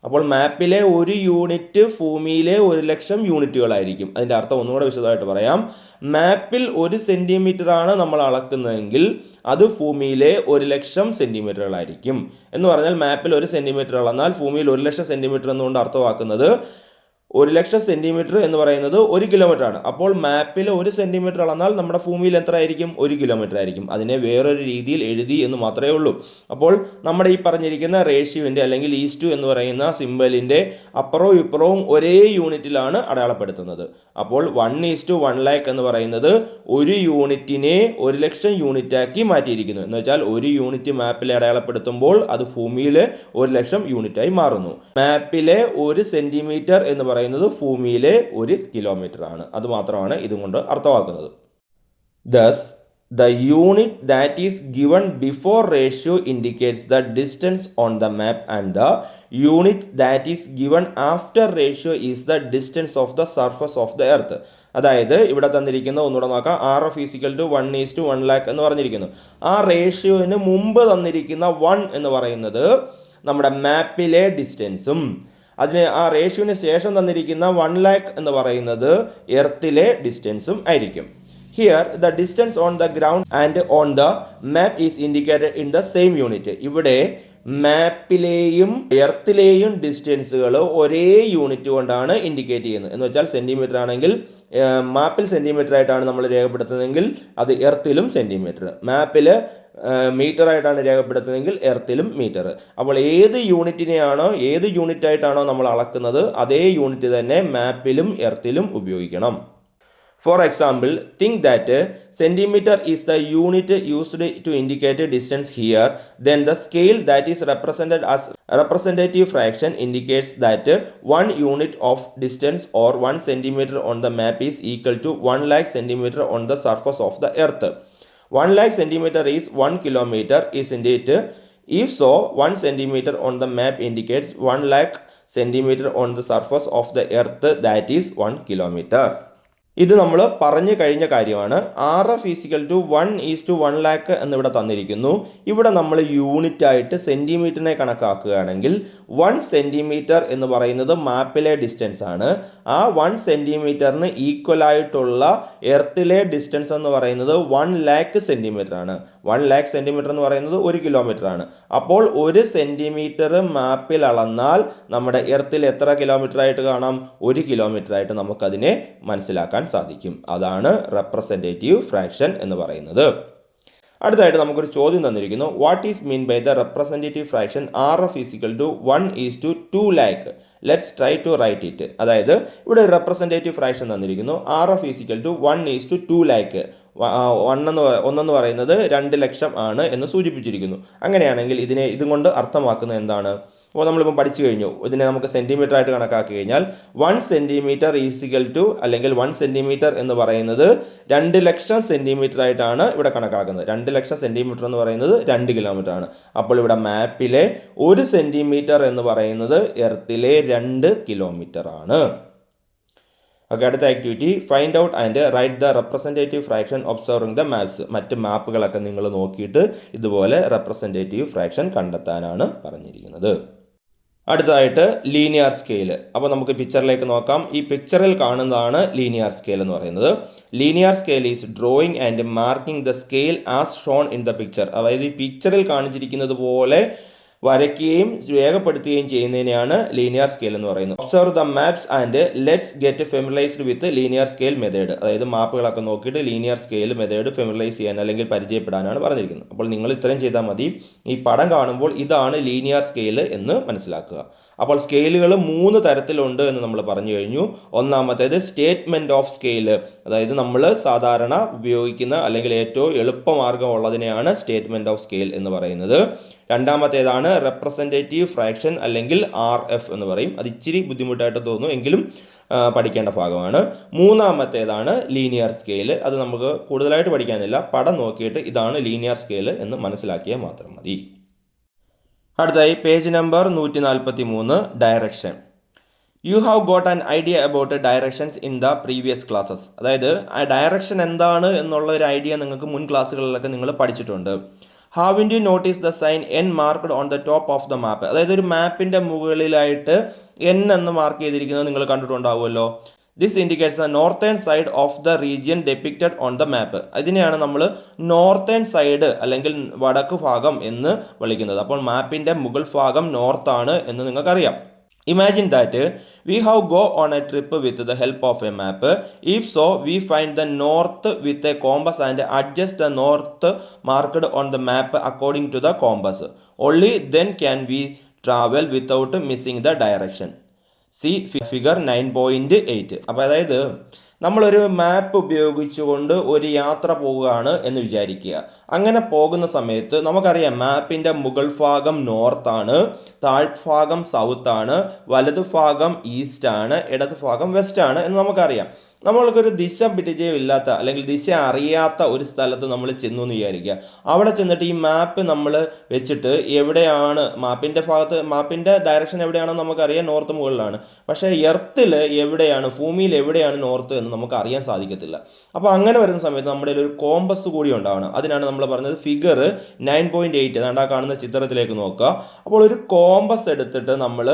അപ്പോൾ മാപ്പിലെ 1 യൂണിറ്റ് ഭൂമിയിലെ 1 ലക്ഷം യൂണിറ്റുകളായിരിക്കും. അതിൻ്റെ അർത്ഥം ഒന്നുകൂടെ വിശദമായിട്ട് പറയാം. മാപ്പിൽ 1 സെൻറ്റിമീറ്റർ ആണ് നമ്മൾ അളക്കുന്നതെങ്കിൽ അത് ഭൂമിയിലെ 1 ലക്ഷം സെൻറ്റിമീറ്ററുകളായിരിക്കും. എന്ന് പറഞ്ഞാൽ മാപ്പിൽ 1 സെൻറ്റിമീറ്റർ അളന്നാൽ ഭൂമിയിൽ 1 ലക്ഷം സെൻറ്റിമീറ്റർ എന്നുകൊണ്ട് അർത്ഥമാക്കുന്നത് 1 ലക്ഷം സെൻറ്റിമീറ്റർ എന്ന് പറയുന്നത് 1 കിലോമീറ്റർ ആണ്. അപ്പോൾ മാപ്പിൽ 1 സെൻറ്റിമീറ്റർ അളന്നാൽ നമ്മുടെ ഭൂമിയിൽ എത്ര ആയിരിക്കും? 1 കിലോമീറ്റർ ആയിരിക്കും. അതിനെ വേറൊരു രീതിയിൽ എഴുതി എന്ന് മാത്രമേ ഉള്ളൂ. അപ്പോൾ നമ്മുടെ ഈ പറഞ്ഞിരിക്കുന്ന റേഷ്യോൻ്റെ അല്ലെങ്കിൽ ഈസ്റ്റു എന്ന് പറയുന്ന സിമ്പലിൻ്റെ അപ്പുറവും ഇപ്പുറവും ഒരേ യൂണിറ്റിലാണ് അടയാളപ്പെടുത്തുന്നത്. അപ്പോൾ 1:1 lakh എന്ന് പറയുന്നത് 1 യൂണിറ്റിനെ 1 ലക്ഷം യൂണിറ്റാക്കി മാറ്റിയിരിക്കുന്നു. എന്ന് വെച്ചാൽ 1 യൂണിറ്റ് മാപ്പിൽ അടയാളപ്പെടുത്തുമ്പോൾ അത് ഭൂമിയിലെ 1 ലക്ഷം യൂണിറ്റായി മാറുന്നു. മാപ്പിലെ 1 സെൻറ്റിമീറ്റർ എന്ന് പറയുന്നത് ഭൂമിയിലെ 1 കിലോമീറ്റർ ആണ്. അത് മാത്രമാണ് ഇതുകൊണ്ട് അർത്ഥമാക്കുന്നത്. Thus, the unit that is given before ratio indicates the distance on the map and the unit that is given after ratio is the distance of the surface of the earth. അതായത് ഇവിടെ തന്നിരിക്കുന്ന ഒന്നുകൂടെ നോക്കാം, RF = 1:1 എന്ന് പറഞ്ഞിരിക്കുന്നു. ആ റേഷ്യോന് മുമ്പ് തന്നിരിക്കുന്ന 1 എന്ന് പറയുന്നത് നമ്മുടെ മാപ്പിലെ ഡിസ്റ്റൻസും അതിന് ആ റേഷ്യോന് ശേഷം തന്നിരിക്കുന്ന 1,00,000 എന്ന് പറയുന്നത് എർത്തിലെ ഡിസ്റ്റൻസും ആയിരിക്കും. Here the distance on the ground and on the map is indicated in the same unit. ഇവിടെ മാപ്പിലെയും എർത്തിലെയും ഡിസ്റ്റൻസുകൾ ഒരേ യൂണിറ്റ് കൊണ്ടാണ് ഇൻഡിക്കേറ്റ് ചെയ്യുന്നത്. എന്ന് വെച്ചാൽ സെൻറ്റിമീറ്റർ ആണെങ്കിൽ മാപ്പിൽ സെൻറ്റിമീറ്റർ ആയിട്ടാണ് നമ്മൾ രേഖപ്പെടുത്തുന്നതെങ്കിൽ അത് എർത്തിലും സെൻറ്റിമീറ്റർ, മാപ്പിൽ മീറ്റർ ആയിട്ടാണ് രേഖപ്പെടുത്തുന്നതെങ്കിൽ എർത്തിലും മീറ്റർ. അപ്പോൾ ഏത് യൂണിറ്റായിട്ടാണോ നമ്മൾ അളക്കുന്നത് അതേ യൂണിറ്റ് തന്നെ മാപ്പിലും എർത്തിലും ഉപയോഗിക്കണം. For example, think that centimeter is the unit used to indicate distance here. Then the scale that is represented as representative fraction indicates that 1 unit of distance or 1 centimeter on the map is equal to 1,00,000 centimeter on the surface of the earth. 1,00,000 centimeter is 1 kilometer, isn't it? If so, 1 centimeter on the map indicates 1,00,000 centimeter on the surface of the earth, that is 1 kilometer. ഇത് നമ്മൾ പറഞ്ഞു കഴിഞ്ഞ കാര്യമാണ്. RF = 1:1,00,000 എന്നിവിടെ തന്നിരിക്കുന്നു. ഇവിടെ നമ്മൾ യൂണിറ്റായിട്ട് സെൻറ്റിമീറ്ററിനെ കണക്കാക്കുകയാണെങ്കിൽ 1 സെൻറ്റിമീറ്റർ എന്ന് പറയുന്നത് മാപ്പിലെ ഡിസ്റ്റൻസ് ആണ്. ആ 1 സെൻറ്റിമീറ്ററിന് ഈക്വൽ ആയിട്ടുള്ള എർത്തിലെ ഡിസ്റ്റൻസ് എന്ന് പറയുന്നത് 1,00,000 സെൻറ്റിമീറ്റർ ആണ്. 1,00,000 സെൻറ്റിമീറ്റർ എന്ന് പറയുന്നത് 1 കിലോമീറ്റർ ആണ്. അപ്പോൾ 1 സെൻറ്റിമീറ്റർ മാപ്പിൽ അളന്നാൽ നമ്മുടെ എർത്തിൽ എത്ര കിലോമീറ്റർ ആയിട്ട് കാണാം? 1 കിലോമീറ്റർ ആയിട്ട് നമുക്കതിനെ മനസ്സിലാക്കാൻ സാധിക്കും. അതാണ് റെപ്രസെൻറ്റേറ്റീവ് ഫ്രാക്ഷൻ എന്ന് പറയുന്നത്. അടുത്തായിട്ട് നമുക്കൊരു ചോദ്യം തന്നിരിക്കുന്നു. What is mean by the representative fraction RF = 1:2,00,000? Let's try to write it. അതായത് ഇവിടെ റെപ്രസെൻറ്റേറ്റീവ് ഫ്രാക്ഷൻ തന്നിരിക്കുന്നു. RF = 1:2,00,000. 1 എന്ന് പറയുന്നത് 2,00,000 ആണ് എന്ന് സൂചിപ്പിച്ചിരിക്കുന്നു. അങ്ങനെയാണെങ്കിൽ ഇതും കൊണ്ട് അർത്ഥമാക്കുന്നത് എന്താണ്? അപ്പോൾ നമ്മളിപ്പം പഠിച്ചു കഴിഞ്ഞു. ഇതിനെ നമുക്ക് സെൻറ്റിമീറ്റർ ആയിട്ട് കണക്കാക്കി കഴിഞ്ഞാൽ 1 സെൻറ്റിമീറ്റർ അല്ലെങ്കിൽ 1 സെൻറ്റിമീറ്റർ എന്ന് പറയുന്നത് 2,00,000 സെൻറ്റിമീറ്റർ ആയിട്ടാണ് ഇവിടെ കണക്കാക്കുന്നത്. 2,00,000 സെൻറ്റിമീറ്റർ എന്ന് പറയുന്നത് 2 കിലോമീറ്റർ ആണ്. അപ്പോൾ ഇവിടെ മാപ്പിലെ 1 സെൻറ്റിമീറ്റർ എന്ന് പറയുന്നത് എർത്തിലെ 2 കിലോമീറ്റർ ആണ്. ഓക്കെ, അടുത്ത activity find out and write the representative fraction observing the maps. മറ്റ് മാപ്പുകളൊക്കെ നിങ്ങൾ നോക്കിയിട്ട് ഇതുപോലെ റെപ്രസെൻറ്റേറ്റീവ് ഫ്രാക്ഷൻ കണ്ടെത്താനാണ് പറഞ്ഞിരിക്കുന്നത്. അടുത്തതായിട്ട് ലീനിയർ സ്കെയിൽ. അപ്പോൾ നമുക്ക് പിക്ചറിലേക്ക് നോക്കാം. ഈ പിക്ചറിൽ കാണുന്നതാണ് ലീനിയർ സ്കെയിൽ എന്ന് പറയുന്നത്. Linear scale is drawing and marking the scale as shown in the picture. അതായത് ഈ പിക്ചറിൽ കാണിച്ചിരിക്കുന്നത് പോലെ വരയ്ക്കുകയും രേഖപ്പെടുത്തുകയും ചെയ്യുന്നതിനെയാണ് ലീനിയർ സ്കെയിൽ എന്ന് പറയുന്നത്. Observe the maps and let's get familiarised with linear scale method. അതായത് മാപ്പുകളൊക്കെ നോക്കിയിട്ട് ലീനിയർ സ്കെയിൽ മെത്തേഡ് ഫെമിലൈസ് ചെയ്യാൻ അല്ലെങ്കിൽ പരിചയപ്പെടാനാണ് പറഞ്ഞിരിക്കുന്നത്. അപ്പോൾ നിങ്ങൾ ഇത്രയും ചെയ്താൽ മതി. ഈ പടം കാണുമ്പോൾ ഇതാണ് ലീനിയർ സ്കെയിൽ എന്ന് മനസ്സിലാക്കുക. അപ്പോൾ സ്കെയിലുകൾ 3 തരത്തിലുണ്ട് എന്ന് നമ്മൾ പറഞ്ഞു കഴിഞ്ഞു. ഒന്നാമത്തേത് സ്റ്റേറ്റ്മെൻറ്റ് ഓഫ് സ്കെയിൽ. അതായത് നമ്മൾ സാധാരണ ഉപയോഗിക്കുന്ന അല്ലെങ്കിൽ ഏറ്റവും എളുപ്പമാർഗ്ഗം ഉള്ളതിനെയാണ് സ്റ്റേറ്റ്മെൻറ്റ് ഓഫ് സ്കെയിൽ എന്ന് പറയുന്നത്. രണ്ടാമത്തേതാണ് റെപ്രസെൻറ്റേറ്റീവ് ഫ്രാക്ഷൻ അല്ലെങ്കിൽ RF എന്ന് പറയും. അത് ഇച്ചിരി ബുദ്ധിമുട്ടായിട്ട് തോന്നും എങ്കിലും പഠിക്കേണ്ട ഭാഗമാണ്. മൂന്നാമത്തേതാണ് ലീനിയർ സ്കെയിൽ. അത് നമുക്ക് കൂടുതലായിട്ട് പഠിക്കാനില്ല, പടം നോക്കിയിട്ട് ഇതാണ് ലീനിയർ സ്കെയിൽ എന്ന് മനസ്സിലാക്കിയാൽ മാത്രം മതി. അടുത്തായി page number 143, direction. You have got an idea about directions in the previous classes. അതായത് ആ ഡയറക്ഷൻ എന്താണ് എന്നുള്ള ഒരു ഐഡിയ നിങ്ങൾക്ക് മുൻ ക്ലാസ്സുകളിലൊക്കെ നിങ്ങൾ പഠിച്ചിട്ടുണ്ട്. Haven't you notice the sign N marked on the top of the map. അതായത് ഒരു മാപ്പിൻ്റെ മുകളിലായിട്ട് N എന്ന് മാർക്ക് ചെയ്തിരിക്കുന്നത് നിങ്ങൾ കണ്ടിട്ടുണ്ടാവുമല്ലോ. This indicates the northern side of the region depicted on the map. ഇതിനെയാണ് നമ്മൾ നോർത്തേൺ സൈഡ് അല്ലെങ്കിൽ വടക്ക് ഭാഗം എന്ന് വിളിക്കുന്നത്. അപ്പോൾ മാപ്പിൻ്റെ മുകൾ ഭാഗം നോർത്താണ് എന്ന് നിങ്ങൾക്കറിയാം. Imagine that we have go on a trip with the help of a map. If so, we find the north with a compass and adjust the north marked on the map according to the compass. Only then can we travel without missing the direction. See figure 9.8. അപ്പോൾ അതായത് നമ്മളൊരു മാപ്പ് ഉപയോഗിച്ചുകൊണ്ട് ഒരു യാത്ര പോവുകയാണ് എന്ന് വിചാരിക്കുക. അങ്ങനെ പോകുന്ന സമയത്ത് നമുക്കറിയാം മാപ്പിൻ്റെ മുകൾ ഭാഗം നോർത്താണ്, താഴ്ഭാഗം സൗത്താണ്, വലതു ഭാഗം ഈസ്റ്റാണ്, ഇടതു ഭാഗം വെസ്റ്റാണ് എന്ന് നമുക്കറിയാം. നമ്മൾക്കൊരു ദിശ പരിചയമില്ലാത്ത അല്ലെങ്കിൽ ദിശ അറിയാത്ത ഒരു സ്ഥലത്ത് നമ്മൾ ചെന്നു എന്ന് വിചാരിക്കുക. അവിടെ ചെന്നിട്ട് ഈ മാപ്പ് നമ്മൾ വെച്ചിട്ട് എവിടെയാണ് മാപ്പിൻ്റെ ഡയറക്ഷൻ എവിടെയാണെന്ന് നമുക്കറിയാം, നോർത്ത് മുകളിലാണ്. പക്ഷേ എർത്തിൽ എവിടെയാണ്, ഭൂമിയിൽ എവിടെയാണ് നോർത്ത് എന്ന് നമുക്ക് അറിയാൻ സാധിക്കത്തില്ല. അപ്പോൾ അങ്ങനെ വരുന്ന സമയത്ത് നമ്മുടെ ഒരു കോമ്പസ് കൂടി ഉണ്ടാവണം. അതിനാണ് നമ്മൾ പറഞ്ഞത് ഫിഗർ 9.8, അതാണ്ട് ആ കാണുന്ന ചിത്രത്തിലേക്ക് നോക്കുക. അപ്പോൾ ഒരു കോമ്പസ് എടുത്തിട്ട് നമ്മൾ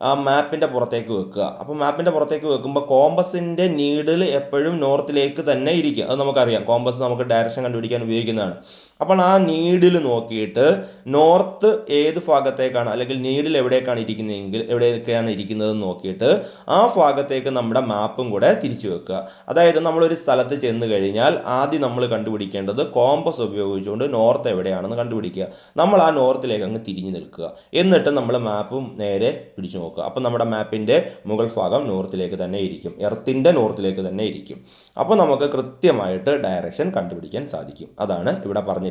ആ മാപ്പിൻ്റെ പുറത്തേക്ക് വെക്കുക. അപ്പോൾ മാപ്പിൻ്റെ പുറത്തേക്ക് വെക്കുമ്പോൾ കോമ്പസിൻ്റെ നീഡിൽ എപ്പോഴും നോർത്തിലേക്ക് തന്നെ ഇരിക്കും. അത് നമുക്കറിയാം, കോമ്പസ് നമുക്ക് ഡയറക്ഷൻ കണ്ടുപിടിക്കാൻ ഉപയോഗിക്കുന്നതാണ്. അപ്പോൾ ആ നീഡിൽ നോക്കിയിട്ട് നോർത്ത് ഏത് ഭാഗത്തേക്കാണ് അല്ലെങ്കിൽ നീഡിൽ എവിടേക്കാണ് ഇരിക്കുന്നതെന്ന് നോക്കിയിട്ട് ആ ഭാഗത്തേക്ക് നമ്മുടെ മാപ്പും കൂടെ തിരിച്ചു വെക്കുക. അതായത് നമ്മളൊരു സ്ഥലത്ത് ചെന്ന് കഴിഞ്ഞാൽ ആദ്യം നമ്മൾ കണ്ടുപിടിക്കേണ്ടത് കോമ്പസ് ഉപയോഗിച്ചുകൊണ്ട് നോർത്ത് എവിടെയാണെന്ന് കണ്ടുപിടിക്കുക. നമ്മൾ ആ നോർത്തിലേക്ക് അങ്ങ് തിരിഞ്ഞു നിൽക്കുക. എന്നിട്ട് നമ്മൾ മാപ്പും നേരെ പിടിച്ചു നോക്കുക. അപ്പം നമ്മുടെ മാപ്പിൻ്റെ മുകൾ ഭാഗം നോർത്തിലേക്ക് തന്നെ ഇരിക്കും, എർത്തിൻ്റെ നോർത്തിലേക്ക് തന്നെ ഇരിക്കും. അപ്പോൾ നമുക്ക് കൃത്യമായിട്ട് ഡയറക്ഷൻ കണ്ടുപിടിക്കാൻ സാധിക്കും. അതാണ് ഇവിടെ പറഞ്ഞിരിക്കുന്നത്.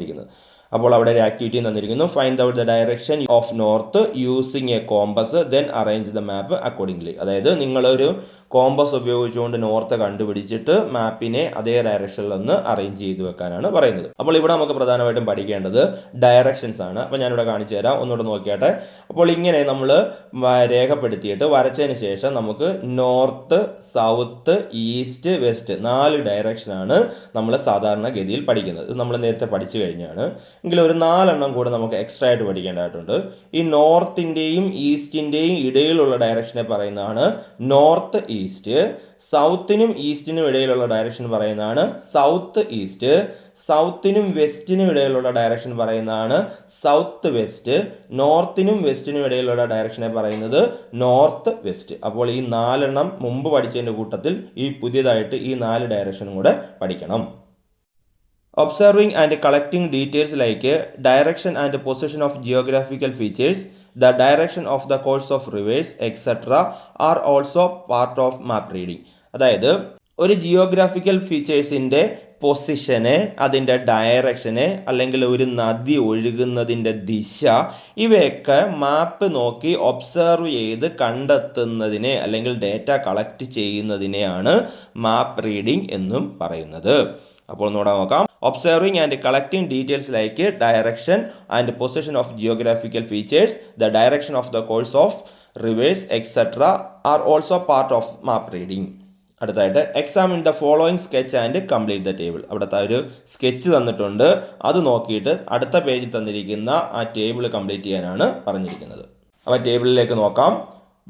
അപ്പോൾ അവിടെ ഒരു ആക്ടിവിറ്റി തന്നിരിക്കുന്നു. Find out the direction of north using A compass then arrange the map accordingly. അതായത് നിങ്ങളൊരു കോമ്പസ് ഉപയോഗിച്ചുകൊണ്ട് നോർത്ത് കണ്ടുപിടിച്ചിട്ട് മാപ്പിനെ അതേ ഡയറക്ഷനിൽ ഒന്ന് അറേഞ്ച് ചെയ്ത് വെക്കാനാണ് പറയുന്നത്. അപ്പോൾ ഇവിടെ നമുക്ക് പ്രധാനമായിട്ടും പഠിക്കേണ്ടത് ഡയറക്ഷൻസ് ആണ്. അപ്പോൾ ഞാനിവിടെ കാണിച്ചു തരാം, ഒന്നുകൂടെ നോക്കിയാട്ടെ. അപ്പോൾ ഇങ്ങനെ നമ്മൾ രേഖപ്പെടുത്തിയിട്ട് വരച്ചതിന് ശേഷം നമുക്ക് നോർത്ത്, സൗത്ത്, ഈസ്റ്റ്, വെസ്റ്റ് 4 ഡയറക്ഷനാണ് നമ്മൾ സാധാരണഗതിയിൽ പഠിക്കുന്നത്. ഇത് നമ്മൾ നേരത്തെ പഠിച്ചു കഴിഞ്ഞാണ്. എങ്കിലും ഒരു 4 എണ്ണം കൂടെ നമുക്ക് എക്സ്ട്രാ ആയിട്ട് പഠിക്കേണ്ടതായിട്ടുണ്ട്. ഈ നോർത്തിൻ്റെയും ഈസ്റ്റിൻ്റെയും ഇടയിലുള്ള ഡയറക്ഷനെ പറയുന്നതാണ് നോർത്ത് ഈസ്റ്റ്. സൗത്തിനും ഈസ്റ്റിനും ഇടയിലുള്ള ഡയറക്ഷൻ പറയുന്നതാണ് സൗത്ത് ഈസ്റ്റ്. സൗത്തിനും വെസ്റ്റിനും ഇടയിലുള്ള ഡയറക്ഷൻ പറയുന്നതാണ് സൗത്ത് വെസ്റ്റ്. നോർത്തിനും വെസ്റ്റിനും ഇടയിലുള്ള ഡയറക്ഷനെ പറയുന്നത് നോർത്ത് വെസ്റ്റ്. അപ്പോൾ ഈ 4 എണ്ണം മുമ്പ് പഠിച്ചതിൻ്റെ കൂട്ടത്തിൽ ഈ പുതിയതായിട്ട് ഈ 4 ഡയറക്ഷനും കൂടെ പഠിക്കണം. Observing and collecting details like direction and position of geographical features, the direction of the course of rivers, etc. are also part of map reading. അതായത് ഒരു ജിയോഗ്രാഫിക്കൽ ഫീച്ചേഴ്സിൻ്റെ പൊസിഷന്, അതിൻ്റെ ഡയറക്ഷന്, അല്ലെങ്കിൽ ഒരു നദി ഒഴുകുന്നതിൻ്റെ ദിശ, ഇവയൊക്കെ മാപ്പ് നോക്കി ഒബ്സർവ് ചെയ്ത് കണ്ടെത്തുന്നതിനെ അല്ലെങ്കിൽ ഡേറ്റ കളക്ട് ചെയ്യുന്നതിനെയാണ് മാപ്പ് റീഡിംഗ് എന്നും പറയുന്നത്. അപ്പോൾ ഒന്നുകൂടെ നോക്കാം. Observing and collecting details like direction and position of geographical features, the direction of the course of rivers etcetera are also part of map reading. അടുത്തായിട്ട് examine the following sketch and complete the table. അവിടുത്തെ ഒരു sketch തന്നിട്ടുണ്ട്, അത് നോക്കിയിട്ട് അടുത്ത പേജിൽ തന്നിരിക്കുന്ന ആ ടേബിൾ കംപ്ലീറ്റ് ചെയ്യാനാണ് പറഞ്ഞിരിക്കുന്നത്. അപ്പോൾ ടേബിളിലേക്ക് നോക്കാം.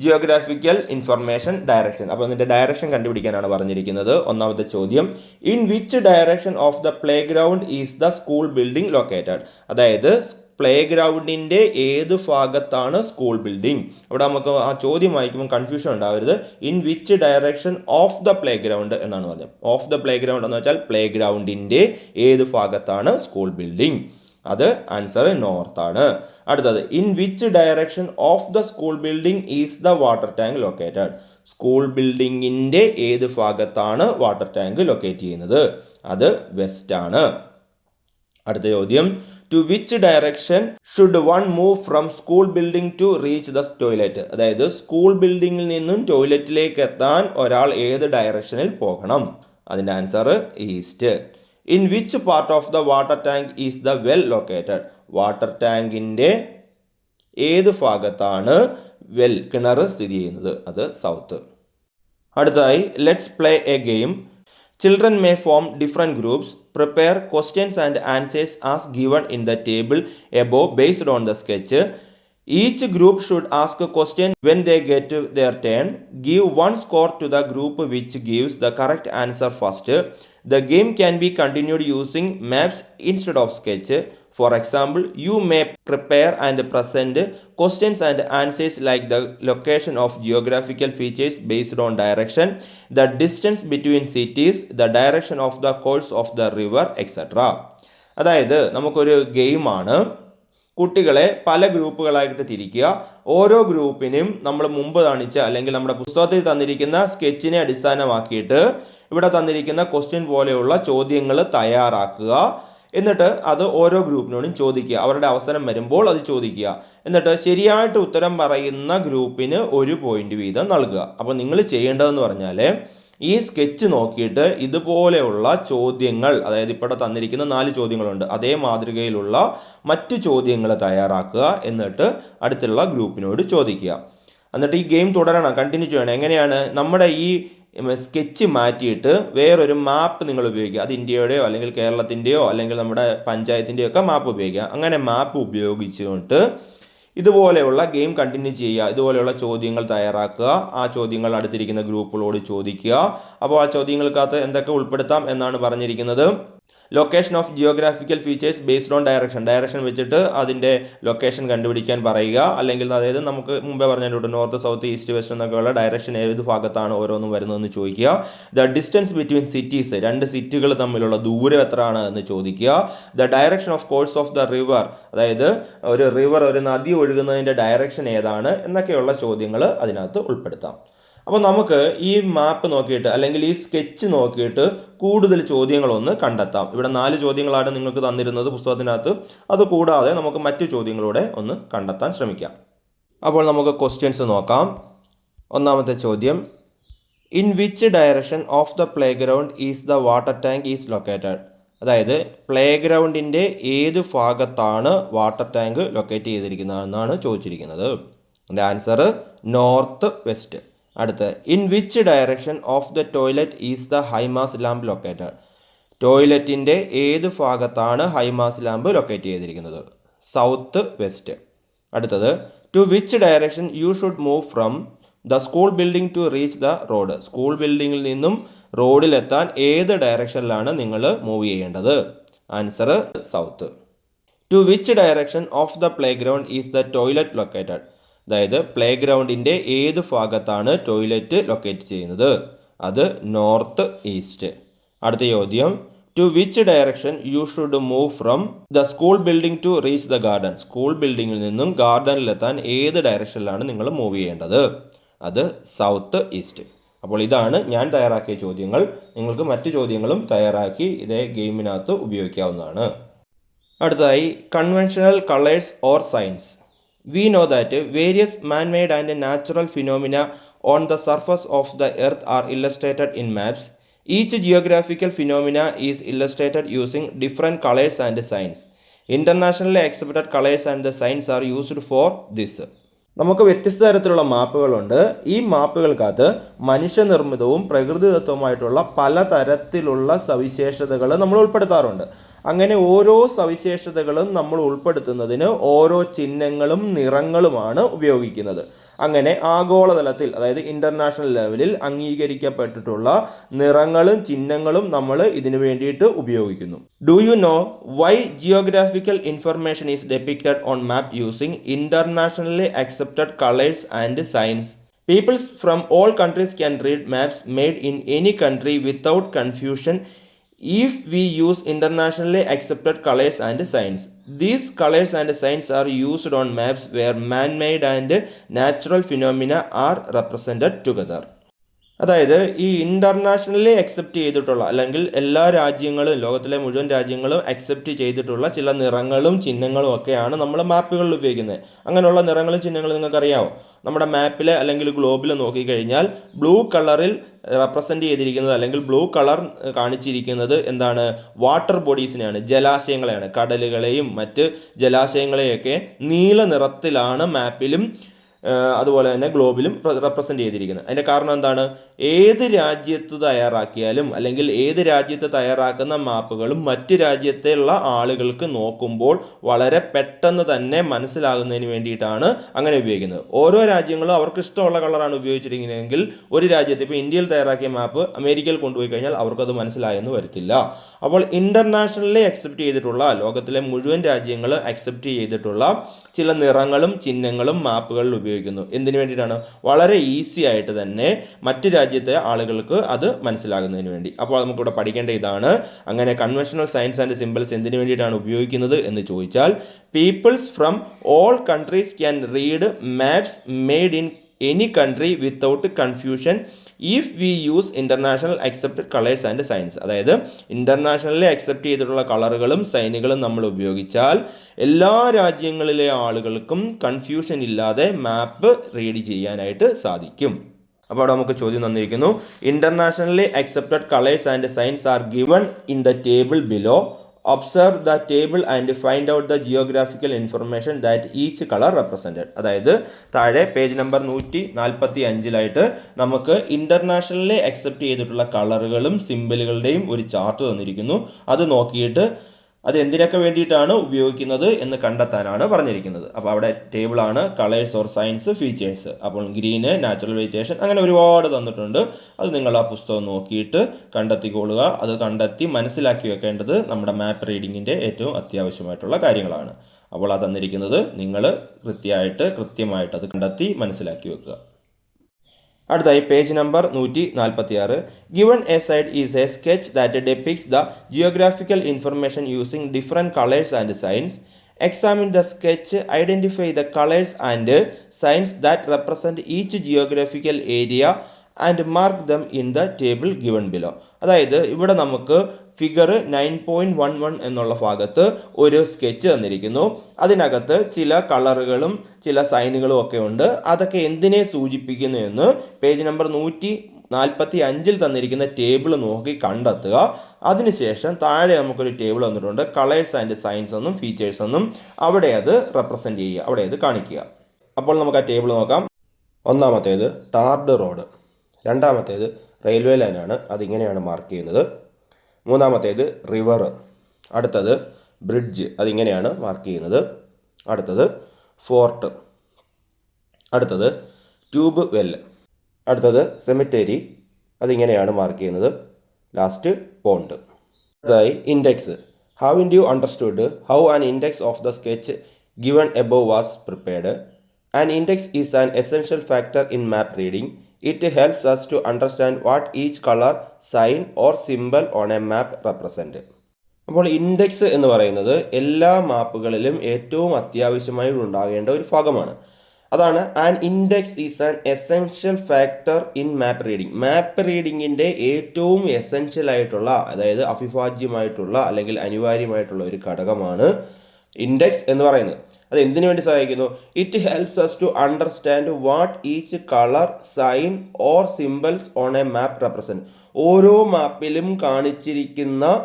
Geographical information direction. അപ്പോൾ ഇതിൻ്റെ ഡയറക്ഷൻ കണ്ടുപിടിക്കാനാണ് പറഞ്ഞിരിക്കുന്നത്. ഒന്നാമത്തെ ചോദ്യം, in which direction of the play ground is the school building located. അതായത് പ്ലേ ഗ്രൗണ്ടിൻ്റെ ഏത് ഭാഗത്താണ് സ്കൂൾ ബിൽഡിംഗ്. അവിടെ നമുക്ക് ആ ചോദ്യം വായിക്കുമ്പോൾ കൺഫ്യൂഷൻ ഉണ്ടാവരുത്. In which direction of the play ground എന്നാണ് പറഞ്ഞത്. ഓഫ് ദ പ്ലേ ഗ്രൗണ്ട് എന്ന് വെച്ചാൽ പ്ലേ ഗ്രൗണ്ടിൻ്റെ ഏത് ഭാഗത്താണ് സ്കൂൾ ബിൽഡിംഗ്. അത് ആൻസർ നോർത്താണ്. അടുത്തത്, in which direction of the school building is the water tank located. School ബിൽഡിങ്ങിൻ്റെ ഏത് ഭാഗത്താണ് വാട്ടർ ടാങ്ക് ലൊക്കേറ്റ് ചെയ്യുന്നത്. അത് വെസ്റ്റ് ആണ്. അടുത്ത ചോദ്യം, to which direction should one move from school building to reach the toilet. അതായത് സ്കൂൾ ബിൽഡിങ്ങിൽ നിന്നും ടോയ്ലറ്റിലേക്ക് എത്താൻ ഒരാൾ ഏത് ഡയറക്ഷനിൽ പോകണം. അതിൻ്റെ answer east. In which part of the water tank is the well located. Water ടാങ്കിൻ്റെ ഏത് ഭാഗത്താണ് വെൽ, കിണർ സ്ഥിതി ചെയ്യുന്നത്. അത് സൗത്ത്. അടുത്തതായി let's play A game. Children may form different groups. Prepare questions and answers as given in the table above based on the sketch. Each group should ask a question when they get their turn. Give 1 score to the group which gives the correct answer first. The game can be continued using maps instead of sketch. For example, you may prepare and present questions and answers like the location of geographical features based on direction, the distance between cities, the direction of the course of the river, etc. അതായത് നമുക്കൊരു ഗെയിമാണ്. കുട്ടികളെ പല ഗ്രൂപ്പുകളായിട്ട് തിരിക്കുക. ഓരോ ഗ്രൂപ്പിനും നമ്മൾ മുമ്പ് കാണിച്ച അല്ലെങ്കിൽ നമ്മുടെ പുസ്തകത്തിൽ തന്നിരിക്കുന്ന സ്കെച്ചിനെ അടിസ്ഥാനമാക്കിയിട്ട് ഇവിടെ തന്നിരിക്കുന്ന ക്വസ്റ്റ്യൻ പോലെയുള്ള ചോദ്യങ്ങൾ തയ്യാറാക്കുക. എന്നിട്ട് അത് ഓരോ ഗ്രൂപ്പിനോടും ചോദിക്കുക. അവരുടെ അവസരം വരുമ്പോൾ അത് ചോദിക്കുക. എന്നിട്ട് ശരിയായിട്ട് ഉത്തരം പറയുന്ന ഗ്രൂപ്പിന് 1 പോയിന്റ് വീതം നൽകുക. അപ്പോൾ നിങ്ങൾ ചെയ്യേണ്ടതെന്ന് പറഞ്ഞാൽ ഈ സ്കെച്ച് നോക്കിയിട്ട് ഇതുപോലെയുള്ള ചോദ്യങ്ങൾ, അതായത് ഇപ്പോൾ തന്നിരിക്കുന്ന 4 ചോദ്യങ്ങളുണ്ട്, അതേ മാതൃകയിലുള്ള മറ്റു ചോദ്യങ്ങൾ തയ്യാറാക്കുക. എന്നിട്ട് അടുത്തുള്ള ഗ്രൂപ്പിനോട് ചോദിക്കുക. എന്നിട്ട് ഈ ഗെയിം തുടരണം, കണ്ടിന്യൂ ചെയ്യണം. എങ്ങനെയാണ്? നമ്മുടെ ഈ സ്കെച്ച് മാറ്റിയിട്ട് വേറൊരു മാപ്പ് നിങ്ങൾ ഉപയോഗിക്കുക. അത് ഇന്ത്യയുടെയോ അല്ലെങ്കിൽ കേരളത്തിൻ്റെയോ അല്ലെങ്കിൽ നമ്മുടെ പഞ്ചായത്തിൻ്റെയോ ഒക്കെ മാപ്പ് ഉപയോഗിക്കുക. അങ്ങനെ മാപ്പ് ഉപയോഗിച്ചുകൊണ്ട് ഇതുപോലെയുള്ള ഗെയിം കണ്ടിന്യൂ ചെയ്യുക. ഇതുപോലെയുള്ള ചോദ്യങ്ങൾ തയ്യാറാക്കുക. ആ ചോദ്യങ്ങൾ അടുത്തിരിക്കുന്ന ഗ്രൂപ്പുകളോട് ചോദിക്കുക. അപ്പോൾ ആ ചോദ്യങ്ങൾക്കകത്ത് എന്തൊക്കെ ഉൾപ്പെടുത്താം എന്നാണ് പറഞ്ഞിരിക്കുന്നത്. Location of geographical features based on direction വെച്ചിട്ട് അതിൻ്റെ ലൊക്കേഷൻ കണ്ടുപിടിക്കാൻ പറയുക. അല്ലെങ്കിൽ അതായത് നമുക്ക് മുമ്പേ പറഞ്ഞിട്ടുണ്ട് നോർത്ത് സൗത്ത് ഈസ്റ്റ് വെസ്റ്റ് എന്നൊക്കെയുള്ള ഡയറക്ഷൻ ഏത് ഭാഗത്താണ് ഓരോന്നും വരുന്നതെന്ന് ചോദിക്കുക. ദ ഡിസ്റ്റൻസ് ബിറ്റ്വീൻ സിറ്റീസ്, 2 സിറ്റികൾ തമ്മിലുള്ള ദൂരം എത്രയാണ് എന്ന് ചോദിക്കുക. The direction of course of the river, അതായത് ഒരു നദി ഒഴുകുന്നതിൻ്റെ ഡയറക്ഷൻ ഏതാണ് എന്നൊക്കെയുള്ള ചോദ്യങ്ങൾ അതിനകത്ത് ഉൾപ്പെടുത്താം. അപ്പോൾ നമുക്ക് ഈ മാപ്പ് നോക്കിയിട്ട് അല്ലെങ്കിൽ ഈ സ്കെച്ച് നോക്കിയിട്ട് കൂടുതൽ ചോദ്യങ്ങളൊന്ന് കണ്ടെത്താം. ഇവിടെ 4 ചോദ്യങ്ങളാണ് നിങ്ങൾക്ക് തന്നിരുന്നത് പുസ്തകത്തിനകത്ത്. അതുകൂടാതെ നമുക്ക് മറ്റു ചോദ്യങ്ങളൂടെ ഒന്ന് കണ്ടെത്താൻ ശ്രമിക്കാം. അപ്പോൾ നമുക്ക് ക്വസ്റ്റ്യൻസ് നോക്കാം. ഒന്നാമത്തെ ചോദ്യം, in which direction of the play ground is the water tank ഈസ് ലൊക്കേറ്റഡ്? അതായത് പ്ലേ ഗ്രൗണ്ടിൻ്റെ ഏത് ഭാഗത്താണ് വാട്ടർ ടാങ്ക് ലൊക്കേറ്റ് ചെയ്തിരിക്കുന്നതെന്നാണ് ചോദിച്ചിരിക്കുന്നത്. അതിൻ്റെ ആൻസർ നോർത്ത് വെസ്റ്റ്. അടുത്ത്, in which direction of the toilet is the high mast lamp located? ടോയ്ലറ്റിൻ്റെ ഏത് ഭാഗത്താണ് ഹൈമാസ് ലാമ്പ് ലൊക്കേറ്റ് ചെയ്തിരിക്കുന്നത്? South west. അടുത്തത്, to which direction you should move from the school building to reach the road? School ബിൽഡിങ്ങിൽ നിന്നും റോഡിലെത്താൻ ഏത് ഡയറക്ഷനിലാണ് നിങ്ങൾ മൂവ് ചെയ്യേണ്ടത്? Answer south. To which direction of the play ground is the toilet located? അതായത് play ഗ്രൗണ്ടിൻ്റെ ഏത് ഭാഗത്താണ് ടോയ്ലറ്റ് ലൊക്കേറ്റ് ചെയ്യുന്നത്? അത് നോർത്ത് ഈസ്റ്റ്. അടുത്ത ചോദ്യം, to which direction you should move from the school building to reach the garden? School ബിൽഡിങ്ങിൽ നിന്നും ഗാർഡനിലെത്താൻ ഏത് ഡയറക്ഷനിലാണ് നിങ്ങൾ മൂവ് ചെയ്യേണ്ടത്? അത് സൗത്ത് ഈസ്റ്റ്. അപ്പോൾ ഇതാണ് ഞാൻ തയ്യാറാക്കിയ ചോദ്യങ്ങൾ. നിങ്ങൾക്ക് മറ്റു ചോദ്യങ്ങളും തയ്യാറാക്കി ഇതേ ഗെയിമിനകത്ത് ഉപയോഗിക്കാവുന്നതാണ്. അടുത്തതായി, conventional colours or signs. We know that various man-made and natural phenomena on the surface of the earth are illustrated in maps. Each geographical phenomena is illustrated using different colors and signs. Internationally accepted colors and the signs are used for this. നമുക്ക് വ്യത്യസ്ത തരത്തിലുള്ള മാപ്പുകളുണ്ട്. ഈ മാപ്പുകൾക്കകത്ത് മനുഷ്യനിർമ്മിതവും പ്രകൃതിദത്തവുമായിട്ടുള്ള പലതരത്തിലുള്ള സവിശേഷതകൾ നമ്മൾ ഉൾപ്പെടുത്താറുണ്ട്. അങ്ങനെ ഓരോ സവിശേഷതകളും നമ്മൾ ഉൾപ്പെടുത്തുന്നതിന് ഓരോ ചിഹ്നങ്ങളും നിറങ്ങളുമാണ് ഉപയോഗിക്കുന്നത്. അങ്ങനെ ആഗോളതലത്തിൽ, അതായത് ഇൻ്റർനാഷണൽ ലെവലിൽ അംഗീകരിക്കപ്പെട്ടിട്ടുള്ള നിറങ്ങളും ചിഹ്നങ്ങളും നമ്മൾ ഇതിനു വേണ്ടിയിട്ട് ഉപയോഗിക്കുന്നു. Do you know why geographical information is depicted on map using internationally accepted colours and signs? Peoples from all countries can read maps made in any country without confusion if we use internationally accepted colors and signs. These colors and signs are used on maps where man-made and natural phenomena are represented together. അതായത് ഈ internationally accept ചെയ്തിട്ടുള്ള അല്ലെങ്കിൽ എല്ലാ രാജ്യങ്ങളും, ലോകത്തിലെ മുഴുവൻ രാജ്യങ്ങളും accept ചെയ്തിട്ടുള്ള ചില നിറങ്ങളും ചിഹ്നങ്ങളും ഒക്കെയാണ് നമ്മൾ മാപ്പുകളിൽ ഉപയോഗിക്കുന്നത്. അങ്ങനെയുള്ള നിറങ്ങളും ചിഹ്നങ്ങളും നിങ്ങൾക്കറിയാമോ? നമ്മുടെ മാപ്പിൽ അല്ലെങ്കിൽ ഗ്ലോബിൽ നോക്കിക്കഴിഞ്ഞാൽ ബ്ലൂ കളറിൽ റെപ്രസെൻ്റ് ചെയ്തിരിക്കുന്നത് അല്ലെങ്കിൽ ബ്ലൂ കളർ കാണിച്ചിരിക്കുന്നത് എന്താണ്? വാട്ടർ ബോഡീസിനെയാണ്, ജലാശയങ്ങളെയാണ്. കടലുകളെയും മറ്റ് ജലാശയങ്ങളെയൊക്കെ നീല നിറത്തിലാണ് മാപ്പിലും അതുപോലെ തന്നെ ഗ്ലോബിലും റെപ്രസെൻ്റ് ചെയ്തിരിക്കുന്നത്. അതിൻ്റെ കാരണം എന്താണ്? ഏത് രാജ്യത്ത് തയ്യാറാക്കിയാലും അല്ലെങ്കിൽ ഏത് രാജ്യത്ത് തയ്യാറാക്കുന്ന മാപ്പുകളും മറ്റ് രാജ്യത്തുള്ള ആളുകൾക്ക് നോക്കുമ്പോൾ വളരെ പെട്ടെന്ന് തന്നെ മനസ്സിലാകുന്നതിന് വേണ്ടിയിട്ടാണ് അങ്ങനെ ഉപയോഗിക്കുന്നത്. ഓരോ രാജ്യങ്ങളും അവർക്ക് ഇഷ്ടമുള്ള കളറാണ് ഉപയോഗിച്ചിരിക്കുന്നതെങ്കിൽ ഒരു രാജ്യത്ത് ഇപ്പോൾ ഇന്ത്യയിൽ തയ്യാറാക്കിയ മാപ്പ് അമേരിക്കയിൽ കൊണ്ടുപോയി കഴിഞ്ഞാൽ അവർക്കത് മനസ്സിലായെന്ന് വരത്തില്ല. അപ്പോൾ ഇൻ്റർനാഷണലി അക്സെപ്റ്റ് ചെയ്തിട്ടുള്ള, ലോകത്തിലെ മുഴുവൻ രാജ്യങ്ങൾ അക്സെപ്റ്റ് ചെയ്തിട്ടുള്ള ചില നിറങ്ങളും ചിഹ്നങ്ങളും മാപ്പുകളിൽ ഉപയോഗിക്കുന്നു. എന്തിനു വേണ്ടിയിട്ടാണ്? വളരെ ഈസി ആയിട്ട് തന്നെ മറ്റ് രാജ്യത്തെ ആളുകൾക്ക് അത് മനസ്സിലാകുന്നതിന് വേണ്ടി. അപ്പോൾ നമുക്കിവിടെ പഠിക്കേണ്ട ഇതാണ്. അങ്ങനെ കൺവെൻഷണൽ സൈൻസ് ആൻഡ് സിംബൽസ് എന്തിനു വേണ്ടിയിട്ടാണ് ഉപയോഗിക്കുന്നത് എന്ന് ചോദിച്ചാൽ, peoples from all countries can read maps made in any country without confusion if we use international accepted colours and signs. അതായത് ഇൻ്റർനാഷണലി അക്സെപ്റ്റ് ചെയ്തിട്ടുള്ള കളറുകളും സൈനുകളും നമ്മൾ ഉപയോഗിച്ചാൽ എല്ലാ രാജ്യങ്ങളിലെ ആളുകൾക്കും കൺഫ്യൂഷൻ ഇല്ലാതെ മാപ്പ് റീഡ് ചെയ്യാനായിട്ട് സാധിക്കും. അപ്പോൾ അവിടെ നമുക്ക് ചോദ്യം തന്നിരിക്കുന്നു. Internationally accepted colours and signs are given in the table below. Observe the table and find out the geographical information that each colour represented. അതായത് താഴെ പേജ് നമ്പർ 145 നമുക്ക് ഇൻ്റർനാഷണലി അക്സെപ്റ്റ് ചെയ്തിട്ടുള്ള കളറുകളും സിമ്പിളുകളുടെയും ഒരു ചാർട്ട് തന്നിരിക്കുന്നു. അത് നോക്കിയിട്ട് അത് എന്തിനൊക്കെ വേണ്ടിയിട്ടാണ് ഉപയോഗിക്കുന്നത് എന്ന് കണ്ടെത്താനാണ് പറഞ്ഞിരിക്കുന്നത്. അപ്പോൾ അവിടെ ടേബിളാണ് കളേഴ്സ് ഓർ സയൻസ് ഫീച്ചേഴ്സ്. അപ്പോൾ ഗ്രീന്, നാച്ചുറൽ വെജിറ്റേഷൻ, അങ്ങനെ ഒരുപാട് തന്നിട്ടുണ്ട്. അത് നിങ്ങൾ ആ പുസ്തകം നോക്കിയിട്ട് കണ്ടെത്തിക്കൊള്ളുക. അത് കണ്ടെത്തി മനസ്സിലാക്കി വെക്കേണ്ടത് നമ്മുടെ മാപ്പ് റീഡിങ്ങിൻ്റെ ഏറ്റവും അത്യാവശ്യമായിട്ടുള്ള കാര്യങ്ങളാണ്. അപ്പോൾ അത് തന്നിരിക്കുന്നത് നിങ്ങൾ കൃത്യമായിട്ട് അത് കണ്ടെത്തി മനസ്സിലാക്കി വെക്കുക. അടുത്തായി page number 146. Given a side is a sketch that depicts the geographical information using different colours and signs. Examine the sketch, identify the colours and signs that represent each geographical area and mark them in the table given below. അതായത് ഇവിടെ നമുക്ക് figure 9.11 എന്നുള്ള ഭാഗത്ത് ഒരു sketch തന്നിരിക്കുന്നു. അതിനകത്ത് ചില കളറുകളും ചില സൈനുകളും ഒക്കെ ഉണ്ട്. അതൊക്കെ എന്തിനെ സൂചിപ്പിക്കുന്നു എന്ന് പേജ് നമ്പർ 145 തന്നിരിക്കുന്ന ടേബിൾ നോക്കി കണ്ടെത്തുക. അതിനുശേഷം താഴെ നമുക്കൊരു ടേബിൾ തന്നിട്ടുണ്ട്, കളേഴ്സ് ആൻഡ് സൈൻസ് എന്നും ഫീച്ചേഴ്സ് എന്നും. അവിടെ അത് റെപ്രസെൻറ്റ് ചെയ്യുക, അവിടെ അത് കാണിക്കുക. അപ്പോൾ നമുക്ക് ആ ടേബിൾ നോക്കാം. ഒന്നാമത്തേത് ടാർഡ് റോഡ്, രണ്ടാമത്തേത് റെയിൽവേ ലൈനാണ്, അതിങ്ങനെയാണ് മാർക്ക് ചെയ്യുന്നത്. മൂന്നാമത്തേത് റിവർ, അടുത്തത് ബ്രിഡ്ജ്, അതിങ്ങനെയാണ് മാർക്ക് ചെയ്യുന്നത്. അടുത്തത് ഫോർട്ട്, അടുത്തത് ട്യൂബ് വെല്ല്, അടുത്തത് സെമിത്തേരി, അതിങ്ങനെയാണ് മാർക്ക് ചെയ്യുന്നത്. Last pond. അടുത്തതായി index. Haven't you understood how an index of the sketch given above was prepared? An index is an essential factor in map reading. It helps us to understand what each color, sign or symbol on a map represent. അപ്പോൾ index എന്ന് പറയുന്നത് എല്ലാ മാപ്പുകളിലും ഏറ്റവും അത്യാവശ്യമായി ഉണ്ടാകേണ്ട ഒരു ഭാഗമാണ്. അതാണ് an index is an essential factor in map reading. Map റീഡിങ്ങിൻ്റെ ഏറ്റവും എസെൻഷ്യൽ ആയിട്ടുള്ള, അതായത് അവിഭാജ്യമായിട്ടുള്ള അല്ലെങ്കിൽ അനിവാര്യമായിട്ടുള്ള ഒരു ഘടകമാണ് ഇൻഡെക്സ് എന്ന് പറയുന്നത്. അത് എന്തിനു വേണ്ടി സഹായിക്കുന്നു? It helps us to understand what each colour, sign or symbols on a map represent. ഓരോ മാപ്പിലും കാണിച്ചിരിക്കുന്ന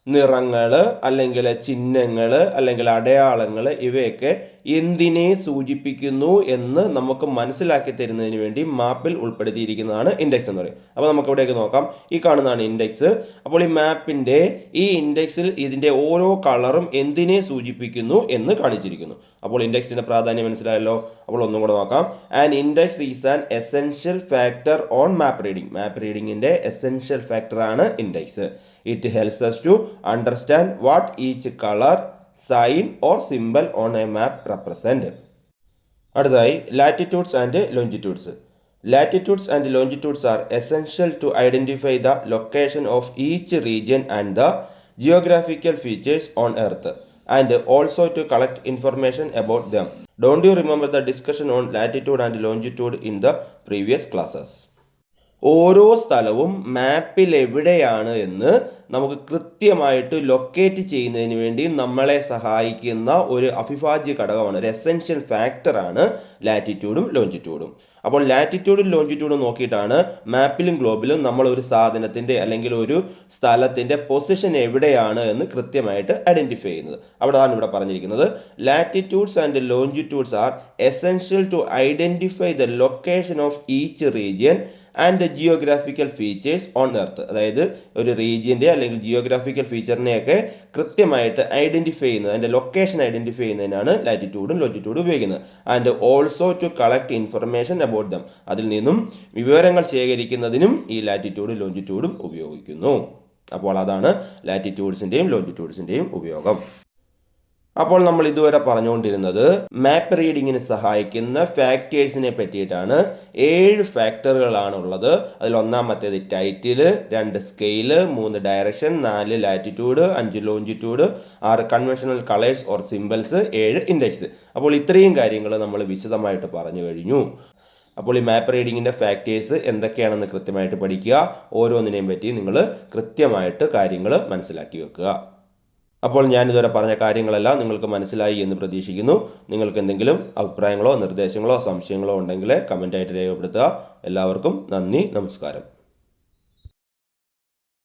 നിറങ്ങൾ അല്ലെങ്കിൽ ചിഹ്നങ്ങൾ അല്ലെങ്കിൽ അടയാളങ്ങൾ ഇവയൊക്കെ എന്തിനെ സൂചിപ്പിക്കുന്നു എന്ന് നമുക്ക് മനസ്സിലാക്കി തരുന്നതിന് വേണ്ടി മാപ്പിൽ ഉൾപ്പെടുത്തിയിരിക്കുന്നതാണ് ഇൻഡെക്സ് എന്ന് പറയും. അപ്പോൾ നമുക്ക് ഇവിടേക്ക് നോക്കാം. ഈ കാണുന്നതാണ് ഇൻഡെക്സ്. അപ്പോൾ ഈ മാപ്പിൻ്റെ ഈ ഇൻഡെക്സിൽ ഇതിൻ്റെ ഓരോ കളറും എന്തിനെ സൂചിപ്പിക്കുന്നു എന്ന് കാണിച്ചിരിക്കുന്നു. അപ്പോൾ ഇൻഡെക്സിൻ്റെ പ്രാധാന്യം മനസ്സിലായല്ലോ. അപ്പോൾ ഒന്നും കൂടെ നോക്കാം. An index is an essential factor on map reading. Map റീഡിങ്ങിൻ്റെ എസെൻഷ്യൽ ഫാക്ടറാണ് index. It helps us to understand what each color, sign or symbol on a map represent. അടുത്തതായി latitudes and longitudes. Latitudes and longitudes are essential to identify the location of each region and the geographical features on Earth, and also to collect information about them. Don't you remember the discussion on latitude and longitude in the previous classes? ഓരോ സ്ഥലവും മാപ്പിൽ എവിടെയാണ് എന്ന് നമുക്ക് കൃത്യമായിട്ട് locate ചെയ്യുന്നതിന് വേണ്ടി നമ്മളെ സഹായിക്കുന്ന ഒരു അവിഭാജ്യ ഘടകമാണ്, ഒരു എസെൻഷ്യൽ ഫാക്ടറാണ് ലാറ്റിറ്റ്യൂഡും ലോഞ്ചിറ്റ്യൂഡും. അപ്പോൾ ലാറ്റിറ്റ്യൂഡും ലോഞ്ചിറ്റ്യൂഡും നോക്കിയിട്ടാണ് മാപ്പിലും ഗ്ലോബിലും നമ്മൾ ഒരു സാധനത്തിൻ്റെ അല്ലെങ്കിൽ ഒരു സ്ഥലത്തിൻ്റെ പൊസിഷൻ എവിടെയാണ് എന്ന് കൃത്യമായിട്ട് ഐഡൻറ്റിഫൈ ചെയ്യുന്നത്. അവിടെയാണ് ഇവിടെ പറഞ്ഞിരിക്കുന്നത്, latitudes and longitudes are essential to identify the location of each region and geographical features on earth. അതായത് ഒരു റീജിയൻ്റെ അല്ലെങ്കിൽ ജിയോഗ്രാഫിക്കൽ ഫീച്ചറിനെയൊക്കെ കൃത്യമായിട്ട് ഐഡൻറ്റിഫൈ ചെയ്യുന്നത്, അതിൻ്റെ ലൊക്കേഷൻ ഐഡൻറ്റിഫൈ ചെയ്യുന്നതിനാണ് ലാറ്റിറ്റ്യൂഡും ലോഞ്ചിറ്റ്യൂഡും ഉപയോഗിക്കുന്നത്. And also to collect information about them. അതിൽ നിന്നും വിവരങ്ങൾ ശേഖരിക്കുന്നതിനും ഈ ലാറ്റിറ്റ്യൂഡും ലോഞ്ചിറ്റ്യൂഡും ഉപയോഗിക്കുന്നു. അപ്പോൾ അതാണ് ലാറ്റിറ്റ്യൂഡ്സിൻ്റെയും ലോഞ്ചിറ്റ്യൂഡ്സിൻ്റെയും ഉപയോഗം. അപ്പോൾ നമ്മൾ ഇതുവരെ പറഞ്ഞുകൊണ്ടിരുന്നത് മാപ്പ് റീഡിങ്ങിന് സഹായിക്കുന്ന ഫാക്ടേഴ്സിനെ പറ്റിയിട്ടാണ്. 7 ഫാക്ടറുകളാണുള്ളത്. അതിൽ ഒന്നാമത്തേത് title, 2 scale, 3 direction, 4 latitude, 5 longitude, 6 conventional colours or symbols, 7 index. അപ്പോൾ ഇത്രയും കാര്യങ്ങൾ നമ്മൾ വിശദമായിട്ട് പറഞ്ഞു കഴിഞ്ഞു. അപ്പോൾ ഈ മാപ്പ് റീഡിങ്ങിൻ്റെ ഫാക്ടേഴ്സ് എന്തൊക്കെയാണെന്ന് കൃത്യമായിട്ട് പഠിക്കുക. ഓരോന്നിനെയും പറ്റി നിങ്ങൾ കൃത്യമായിട്ട് കാര്യങ്ങൾ മനസ്സിലാക്കി വെക്കുക. അപ്പോൾ ഞാനിതുവരെ പറഞ്ഞ കാര്യങ്ങളെല്ലാം നിങ്ങൾക്ക് മനസ്സിലായി എന്ന് പ്രതീക്ഷിക്കുന്നു. നിങ്ങൾക്ക് എന്തെങ്കിലും അഭിപ്രായങ്ങളോ നിർദ്ദേശങ്ങളോ സംശയങ്ങളോ ഉണ്ടെങ്കിൽ കമൻ്റായിട്ട് രേഖപ്പെടുത്തുക. എല്ലാവർക്കും നന്ദി, നമസ്കാരം.